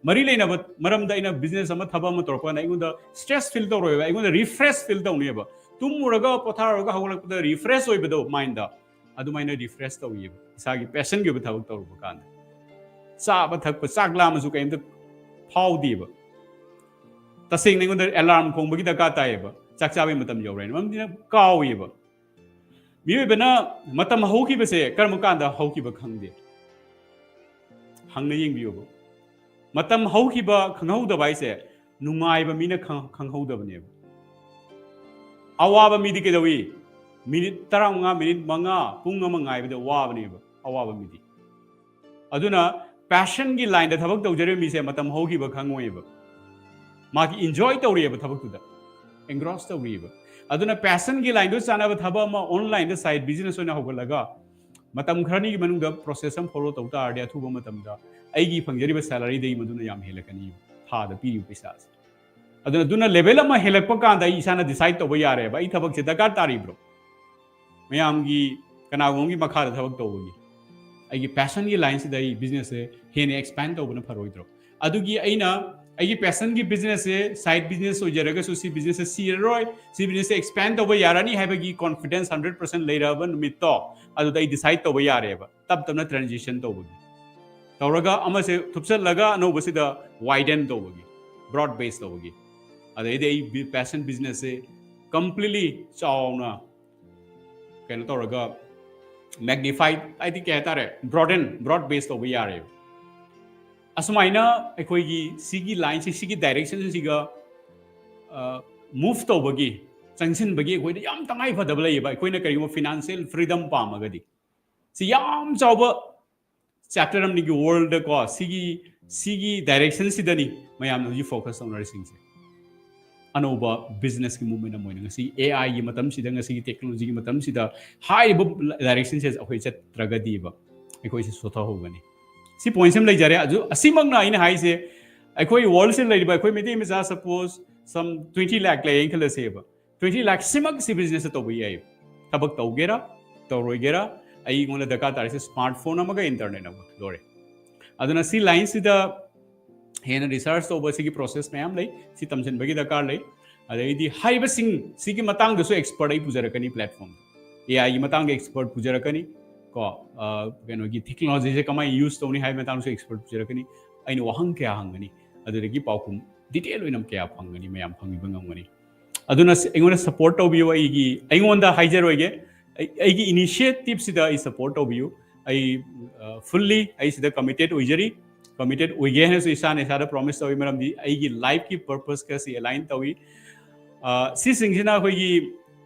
Speaker 1: ꯃꯔꯤ ꯂꯩꯅꯕ ꯃꯔꯝꯗ ꯑꯩꯅ ꯕꯤꯖꯤꯅꯦꯁ ꯑꯃ ꯊꯕꯛ ꯑꯃ ꯇꯧꯔꯛꯄ ꯀꯥꯟꯗ ꯑꯩꯉꯣꯟꯗ ꯁ꯭ꯇ꯭ꯔꯦꯁ ꯐꯤꯜ ꯇꯧꯔꯣꯏꯕ ꯑꯩꯉꯣꯟꯗ ꯔꯤꯐ꯭ꯔꯦꯁ ꯐꯤꯜ ꯇꯧꯅꯦꯕ ꯇꯨꯝꯃꯨꯔꯒ ꯄꯣꯊꯥꯔꯨꯔꯒ ꯍꯧꯒꯠꯂꯛꯄꯗ ꯔꯤꯐ꯭ꯔꯦꯁ ꯑꯣꯏꯕꯗꯣ ꯃꯥꯏꯟꯗ ꯑꯗꯨꯃꯥꯏꯅ ꯔꯤꯐ꯭ꯔꯦꯁ ꯇꯧꯋꯦꯕ ꯏꯁꯥꯒꯤ ꯄꯦꯁꯟꯒꯤ ꯑꯣꯏꯕ ꯊꯕꯛ ꯇꯧꯔꯨꯕ ꯀꯥꯟꯗ ꯆꯥꯕ ꯊꯛꯄ ꯆꯥꯛ ꯂꯥꯝꯃꯁꯨ ꯀꯩꯝꯇ ꯐꯥꯎꯗꯦꯕ ꯇꯁꯦꯡꯅ ꯑꯩꯉꯣꯟꯗ ꯑꯦꯂꯥꯔꯝ ꯈꯣꯡꯕꯒꯤ ꯗꯔꯀꯥꯔ ꯇꯥꯏꯌꯦꯕ ꯆꯥꯛ ꯆꯥꯕꯒꯤ ꯃꯇꯝ ꯌꯧꯔꯦꯅ ꯃꯔꯝꯗꯤ ꯀꯥꯎꯋꯦꯕ ꯃꯤꯑꯣꯏꯕꯅ ꯃꯇꯝ ꯍꯧꯈꯤꯕꯁꯦ ꯀꯔꯝꯕ ꯀꯥꯟꯗ ꯍꯧꯈꯤꯕ ꯈꯪꯗꯦ ꯍꯪꯅ ꯌꯦꯡꯕꯤꯌꯨꯕ ꯃꯇꯝ ꯍꯧꯈꯤꯕ ꯈꯪꯍꯧꯗꯕ ꯍꯥꯏꯁꯦ ꯅꯨꯡꯉꯥꯏꯕ ꯃꯤꯅ ꯈꯪꯍꯧꯗꯕꯅꯦꯕ ꯑꯋꯥꯕ ꯃꯤꯗꯤ ꯀꯩꯗꯧꯏ ꯃꯤꯅꯤꯠ 15 ꯃꯤꯅꯤꯠ 5 ꯄꯨꯡ ꯑꯃ ꯉꯥꯏꯕꯗ ꯋꯥꯕꯅꯦꯕ ꯑꯋꯥꯕ ꯃꯤꯗꯤ ꯑꯗꯨꯅ ꯄꯦꯁꯟꯒꯤ ꯂꯥꯏꯟꯗ ꯊꯕꯛ ꯇꯧꯖꯔꯤꯕ ꯃꯤꯁꯦ ꯃꯇꯝ ꯍꯧꯈꯤꯕ ꯈꯪꯉꯣꯏꯕ ꯃꯥꯒꯤ ꯏꯟꯖꯣꯏ ꯇꯧꯔꯤꯑꯕ ꯊꯕꯛꯇꯨꯗ ꯑꯦꯡꯒ꯭ꯔꯣꯁ ꯇꯧꯔꯤꯑꯕ ꯑꯗꯨꯅ ꯄꯦꯁꯟꯒꯤ ꯂꯥꯏꯟꯗꯨ ꯆꯥꯅꯕ ꯊꯕꯛ ꯑꯃ ꯑꯣꯟꯂꯥꯏꯟꯗ ꯁꯥꯏꯠ ꯕꯤꯖꯤꯅꯦꯁ ꯑꯣꯏꯅ ꯍꯧꯒꯠꯂꯒ ꯃꯇꯝ ꯈꯔꯅꯤꯒꯤ ꯃꯅꯨꯡꯗ ꯄ꯭ꯔꯣꯁꯦꯁ ꯑꯃ ꯐꯣꯂꯣ ꯇꯧ ꯇꯥꯔꯗꯤ ꯑꯊꯨꯕ ꯃꯇꯝꯗ ꯑꯩꯒꯤ ꯐꯪꯖꯔꯤꯕ ꯁꯦꯂꯔꯤꯗꯒꯤ ꯃꯗꯨꯅ ꯌꯥꯝ ꯍꯦꯜꯂꯛꯀꯅꯤ ꯊꯥꯗ ꯄꯤꯔꯤꯕ ꯄꯩꯁꯥꯁꯦ ꯑꯗꯨꯅ ꯂꯦꯚꯦꯜ ꯑꯃ ꯍꯦꯜꯂꯛꯄ ꯀꯥꯟꯗ ꯑꯩ ꯏꯁꯥꯅ ꯗꯤꯁꯥꯏꯠ ꯇꯧꯕ ꯌꯥꯔꯦꯕ ꯑꯩ ꯊꯕꯛꯁꯦ ꯗꯔꯀꯥꯔ ꯇꯥꯔꯤꯕ꯭ꯔꯣ ꯃꯌꯥꯝꯒꯤ ꯀꯅꯥꯒꯨꯝꯕꯒꯤ ꯃꯈꯥꯗ ꯊꯕꯛ ꯇꯧꯕꯒꯤ ꯑꯩꯒꯤ ꯄꯦꯁꯟꯒꯤ ꯂꯥꯏꯟꯁꯤꯗ ꯑꯩ ꯕꯤꯖꯤꯅꯦꯁꯁꯦ ꯍꯦꯟꯅ ꯑꯦꯛꯁꯄꯦꯟ ꯇꯧꯕꯅ ꯐꯔꯣꯏꯗ꯭ꯔꯣ ꯑꯗꯨꯒꯤ ꯑꯩꯅ ꯑꯩꯒꯤ ꯄꯦꯁꯟꯒꯤ ꯕꯤꯖꯤꯅꯦꯁꯁꯦ ꯁꯥꯏꯠ ꯕꯤꯖꯤꯅꯦꯁ ꯑꯣꯏꯖꯔꯒꯁꯨ ꯁꯤ ꯕꯤꯖꯤꯅꯦꯁꯁꯦ ꯁꯤꯔꯔꯣꯏ ꯁꯤ ꯕꯤꯖꯤꯅꯦꯁꯁꯦ ꯑꯦꯛꯁꯄꯦꯟ ꯇꯧꯕ ꯌꯥꯔꯅꯤ ꯍꯥꯏꯕꯒꯤ ꯀꯣꯟꯐꯤꯗꯦꯟꯁ 100% ꯂꯩꯔꯕ ꯅꯨꯃꯤꯠꯇꯣ ꯑꯗꯨꯗ ꯑꯩ ꯗꯤꯁꯥꯏꯠ ꯇꯧꯕ ꯌꯥꯔꯦꯕ ꯇꯞꯅ ꯇ꯭ꯔꯥꯟꯖꯤꯁꯟ ꯇꯧꯕꯒꯤ ꯇꯧꯔꯒ ꯑꯃꯁꯦ ꯊꯨꯞꯆꯜꯂꯒ ꯑꯅꯧꯕꯁꯤꯗ ꯋꯥꯏꯗꯟ ꯇꯧꯕꯒꯤ ꯕ꯭ꯔꯣꯗ ꯕꯦꯁ ꯇꯧꯕꯒꯤ ꯑꯗꯩꯗꯤ ꯑꯩ ꯄꯦꯁꯟ ꯕꯤꯖꯤꯅꯦꯁꯁꯦ ꯀꯝꯄ꯭ꯂꯤꯠꯂꯤ ꯆꯥꯎꯅ ꯀꯩꯅꯣ ꯇꯧꯔꯒ ꯃꯦग्ꯅꯤꯐꯥꯏꯠ ꯍꯥꯏꯗꯤ ꯀꯩ ꯍꯥꯏꯇꯥꯔꯦ ꯕ꯭ꯔꯣꯗ ꯕꯦꯁ ꯇꯧꯕ ꯌꯥꯔꯦꯕ ꯑꯁꯨꯃꯥꯏꯅ ꯑꯩꯈꯣꯏꯒꯤ ꯁꯤꯒꯤ ꯂꯥꯏꯟꯁꯤ ꯁꯤꯒꯤ ꯗꯥꯏꯔꯦꯛꯁꯟꯁꯤꯒ ꯃꯨꯚ ꯇꯧꯕꯒꯤ ꯆꯪꯁꯤꯟꯕꯒꯤ ꯑꯩꯈꯣꯏꯗ ꯌꯥꯝ ꯇꯉꯥꯏ ꯐꯗꯕ ꯂꯩꯌꯦꯕ ꯑꯩꯈꯣꯏꯅ ꯀꯔꯤꯒꯨꯝꯕ ꯐꯤꯅꯥꯟꯁꯤꯌꯦꯜ ꯐ꯭रीडम ꯄꯥꯝꯃꯒꯗꯤ ꯁꯤ ꯌꯥꯝ ꯆꯥꯎꯕ ꯆꯦꯞꯇꯔ ꯑꯃꯒꯤ ꯋꯥꯔꯜꯗꯀꯣ ꯁꯤꯒꯤ ꯗꯥꯏꯔꯦꯛꯁꯟꯁꯤꯗꯅꯤ ꯃꯌꯥꯝꯅ ꯍꯧꯖꯤꯛ ꯐꯣꯀꯁ ꯇꯧꯅꯔꯤꯁꯤꯡꯁꯦ ꯑꯅꯧꯕ ꯕꯤꯖꯤꯅꯦꯁꯀꯤ ꯃꯨꯚꯃꯦꯟ ꯑꯃ ꯑꯣꯏꯅ ꯉꯁꯤ AIꯒꯤ ꯃꯇꯝꯁꯤꯗ ꯉꯁꯤꯒꯤ ꯇꯦꯛꯅꯣꯂꯣꯖꯤꯒꯤ ꯃꯇꯝꯁꯤꯗ ꯍꯥꯏꯔꯤꯕ ꯗꯥꯏꯔꯦꯛꯁꯟꯁꯦ ꯑꯩꯈꯣꯏ ꯆꯠꯇ꯭ꯔꯒꯗꯤꯕ ꯑꯩꯈꯣꯏꯁꯦ ꯁꯣꯊꯍꯧꯒꯅꯤ ꯁꯤ ꯄꯣꯏꯟꯠ ꯑꯃ ꯂꯩꯖꯔꯦ ꯑꯗꯨ ꯑꯁꯤꯃꯛꯅ ꯑꯩꯅ ꯍꯥꯏꯁꯦ ꯑꯩꯈꯣꯏ ꯋꯥꯔꯜꯁꯤꯗ ꯂꯩꯔꯤꯕ ꯑꯩꯈꯣꯏ ꯃꯩꯇꯩ ꯃꯆꯥ ꯁꯄꯣꯖ ꯁꯝ 20 lakh ꯂꯩꯌꯦꯅ ꯈꯜꯂꯁꯦꯕ 20 lakh ꯁꯤꯃꯛ ꯁꯤ ꯕꯤꯖꯤꯅꯦꯁꯇ ꯇꯧꯕ ꯌꯥꯏꯌꯦꯕ ꯊꯕꯛ ꯇꯧꯒꯦꯔꯥ ꯇꯧꯔꯣꯏꯒꯦꯔꯥ ꯑꯩꯉꯣꯟꯗ ꯗꯔꯀꯥꯔ ꯇꯥꯔꯤꯁꯦ ꯁ꯭ꯃꯥꯔꯠ ꯐꯣꯟ ꯑꯃꯒ ꯏꯟꯇꯔꯅꯦꯠ ꯑꯃꯒ ꯂꯣꯏꯔꯦ ꯑꯗꯨꯅ ꯁꯤ ꯂꯥꯏꯟꯁꯤꯗ ꯍꯦꯟꯅ ꯔꯤꯁꯔꯆ ꯇꯧꯕ ꯁꯤꯒꯤ ꯄ꯭ꯔꯣꯁꯦꯁ ꯃꯌꯥꯝ ꯂꯩ ꯁꯤ ꯇꯝꯁꯤꯟꯕꯒꯤ ꯗꯔꯀꯥꯔ ꯂꯩ ꯑꯗꯩꯗꯤ ꯍꯥꯏꯔꯤꯕꯁꯤꯡ ꯁꯤꯒꯤ ꯃꯇꯥꯡꯗꯁꯨ ꯑꯦꯛꯁꯄꯔꯠ ꯑꯩ ꯄꯨꯖꯔꯛꯀꯅꯤ ꯄ꯭ꯂꯦꯠꯐꯣꯝ AIꯒꯤ ꯃꯇꯥꯡꯗ ꯑꯦꯛꯁꯄꯔꯠ ꯄꯨꯖꯔꯛꯀꯅꯤ ꯀꯣ ꯀꯩꯅꯣꯒꯤ ꯇꯦꯛꯅꯣꯂꯣꯖꯤꯁꯦ ꯀꯃꯥꯏꯅ ꯌꯨꯁ ꯇꯧꯅꯤ ꯍꯥꯏꯕ ꯃꯇꯥꯡꯗꯁꯨ ꯑꯦꯛꯁꯄꯔꯠ ꯄꯨꯖꯔꯛꯀꯅꯤ ꯑꯩꯅ ꯋꯥꯍꯪ ꯀꯌꯥ ꯍꯪꯒꯅꯤ ꯑꯗꯨꯗꯒꯤ ꯄꯥꯎꯈꯨꯝ ꯗꯤꯇꯦꯜ ꯑꯣꯏꯅ ꯀꯌꯥ ꯐꯪꯒꯅꯤ ꯃꯌꯥꯝ ꯐꯪꯕ ꯉꯝꯒꯅꯤ ꯑꯗꯨꯅ ꯑꯩꯉꯣꯟꯗ ꯁꯄꯣꯔꯠ ꯇꯧꯕꯤꯌꯨ ꯑꯩꯉꯣꯟꯗ ꯍꯥꯏꯖꯔꯣꯏꯒꯦ ꯑꯩꯒꯤ इनिशिएटिव्सꯤꯗ ꯑꯩ सपोर्ट तौबियु ꯑꯩ फुल्ली ꯑꯩꯁꯤꯗ कमिटेड ꯑꯣꯏꯖꯔꯤ कमिटेड ꯑꯣꯏꯒꯦ ꯍꯥꯏꯅꯁꯨ ꯏꯁꯥꯗ ꯄ꯭ꯔꯣꯃꯤꯁ ꯇꯧꯏ ꯃꯔꯝꯗꯤ ꯑꯩꯒꯤ ꯂꯥꯏꯐꯀꯤ ꯄꯔꯄꯁ ꯀꯁꯤ ꯑꯦꯂꯥꯏꯟ ꯇꯧꯏ ꯁꯤꯁꯤꯡꯁꯤꯅ ꯑꯩꯈꯣꯏꯒꯤ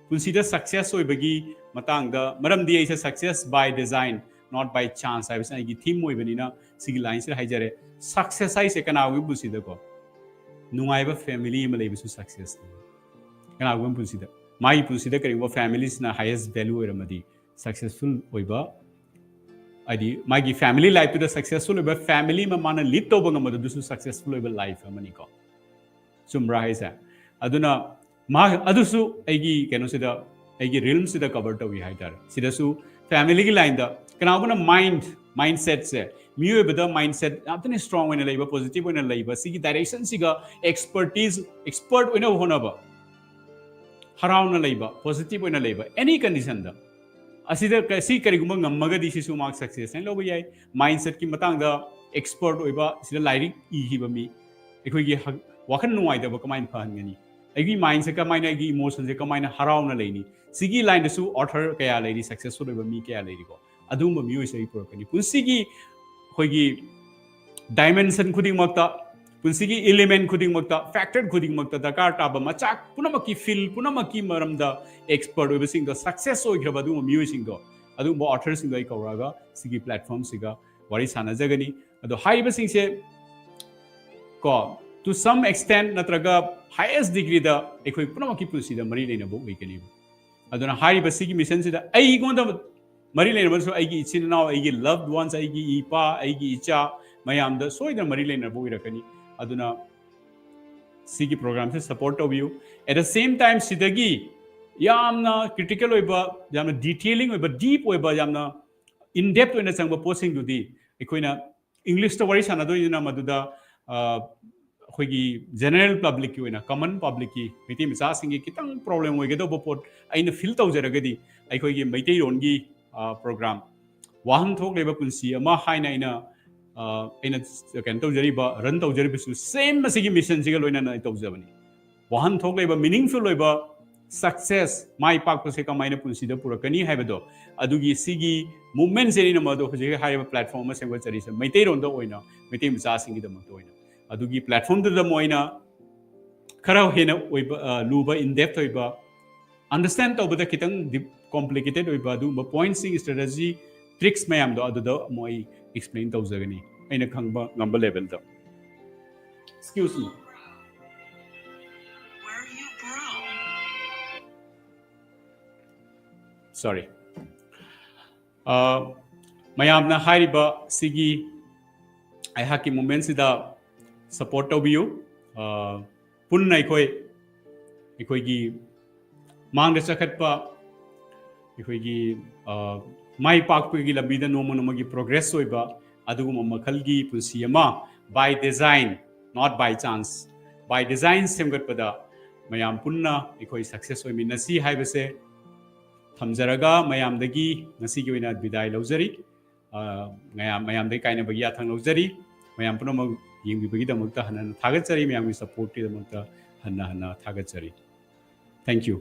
Speaker 1: ꯄꯨꯟꯁꯤꯗ ꯁꯛꯁꯦꯁ ꯑꯣꯏꯕꯒꯤ ꯃꯇꯥꯡꯗ ꯃꯔꯝꯗꯤ ꯑꯩꯁꯦ success by design not by chance ꯍꯥꯏꯕꯁꯤꯅ ꯑꯩꯒꯤ ꯊꯤꯝ ꯑꯣꯏꯕꯅꯤꯅ ꯁꯤꯒꯤ ꯂꯥꯏꯟꯁꯤꯗ ꯍꯥꯏꯖꯔꯦ ꯁꯛꯁꯦꯁ ꯍꯥꯏꯁꯦ ꯀꯅꯥꯒꯨꯝꯕ ꯄꯨꯟꯁꯤꯗꯀꯣ ꯅꯨꯡꯉꯥꯏꯕ ꯐꯦꯃꯤꯂꯤ ꯑꯃ ꯂꯩꯕꯁꯨ ꯁꯛꯁꯦꯁꯅꯤ ꯀꯅꯥꯒꯨꯝꯕ ꯄꯨꯟꯁꯤꯗ ꯃꯥꯒꯤ ꯄꯨꯟꯁꯤꯗ ꯀꯔꯤꯒꯨꯝꯕ ꯐꯦꯃꯤꯂꯤꯁꯤꯅ हाईएस्ट ꯚꯦꯜꯌꯨ ꯑꯣꯏꯔꯝꯃꯗꯤ सक्सेसफुल ओइबा आदि मागी फैमिली लाइफ टू द सक्सेसफुल ओइबा फैमिली में माना लीड तोबा ngam सक्सेसफुल ओइबा लाइफ अमनी को चुमरा हाइसा अदुना मा अदुसु एगी केनो सिदा एगी रिल्म सिदा कवर तोबी हाइतार सिदासु फैमिली की लाइन दा कनाबुना माइंडसेट से मियोबदा माइंडसेट आपतने स्ट्रांग ओइना लेबा पॉजिटिव ओइना लेबा सिगी डायरेक्शन सिगा एक्सपर्ट ओइना होनाबा हराउना लेबा पॉजिटिव ओइना लेबा एनी कंडीशन दा असिदा सी करिगुमा ngमगदि सिसु मार्क सक्सेस ने लोबा याय माइंडसेट की मतंग दा एक्सपर्ट ओइबा सिदा लाइरिक इहिबा मी एखोइगी वाखन नुवाइदबा कमाइन फहनगनी एगी माइंड से कमाइन एगी इमोशन से कमाइन हराउना लेनी सिगी लाइन दसु ऑथर कया लेनी सक्सेसफुल ओइबा मी कया लेनी को ꯑꯗꯨꯒꯨꯝꯕ ꯃꯤꯑꯣꯏꯁꯦ ꯑꯩ ꯄꯨꯔꯛꯀꯅꯤ ꯄꯨꯟꯁꯤꯒꯤ ꯑꯩꯈꯣꯏꯒꯤ dimension khudingmakta punsigi element khudingmakta factor khudingmakta dakar taba machak punamaki feel punamaki maramda expert oibasing the success oigraba du miusing do adu bo authors sing dai kauraga sigi platform siga wari sanajagani ado haibasing se ko to some extent natraga highest degree da ekoi punamaki punsi da mari leina bo oigani aduna haibasigi mission sida ai gonda mari leina bo so aigi ichin now aigi loved ones aigi ipa aigi icha mayam da soida mari leina bo irakani aduna sigi program se support of you at the same time sidagi yamna critical oiba yamna detailing oiba deep oiba yamna in depth oina changba posting dudi ekoina english to wari sana do ina maduda khoigi general public ki oina common public ki miti misa singi kitang problem oigado bo pot aina feel tawjaragadi aikhoigi maitai ron gi program wahang thok leba punsi ama haina ina aina kan tawjariba run tawjaribisu same masigi mission siga loina na tawjabani wahang thok leba meaningful loiba success mai pak ko se kamaina punsi da purakani haibado adugi sigi movement se ni mado hoje haiba platform ma sengwa chari se maitai ron do oina maitai misa singi da mado oina adugi platform da moina khara hena oiba luba in depth oiba understand to bada kitang complicated oiba du point sing strategy tricks mayam do adu da moi explain to jagani aina khangba ngamba level da excuse me where you bro sorry mayam na hariba sigi I haki moment sida support to you punna ikoi gi mang da sakhatpa ikoi gi mai pak gi labida no mono gi progress oiba adugum makhal gi punsi ama by design not by chance by design semgat pada mayam punna ikoi success oi minasi haibase thamjaraga mayam dagi ngasi gi oina bidai lawjari mayam dai kaina bagi athang lawjari mayam puno mag yengbi bagi damakta hanna thagachari mayam gi support ti damakta hanna thagatchari thank you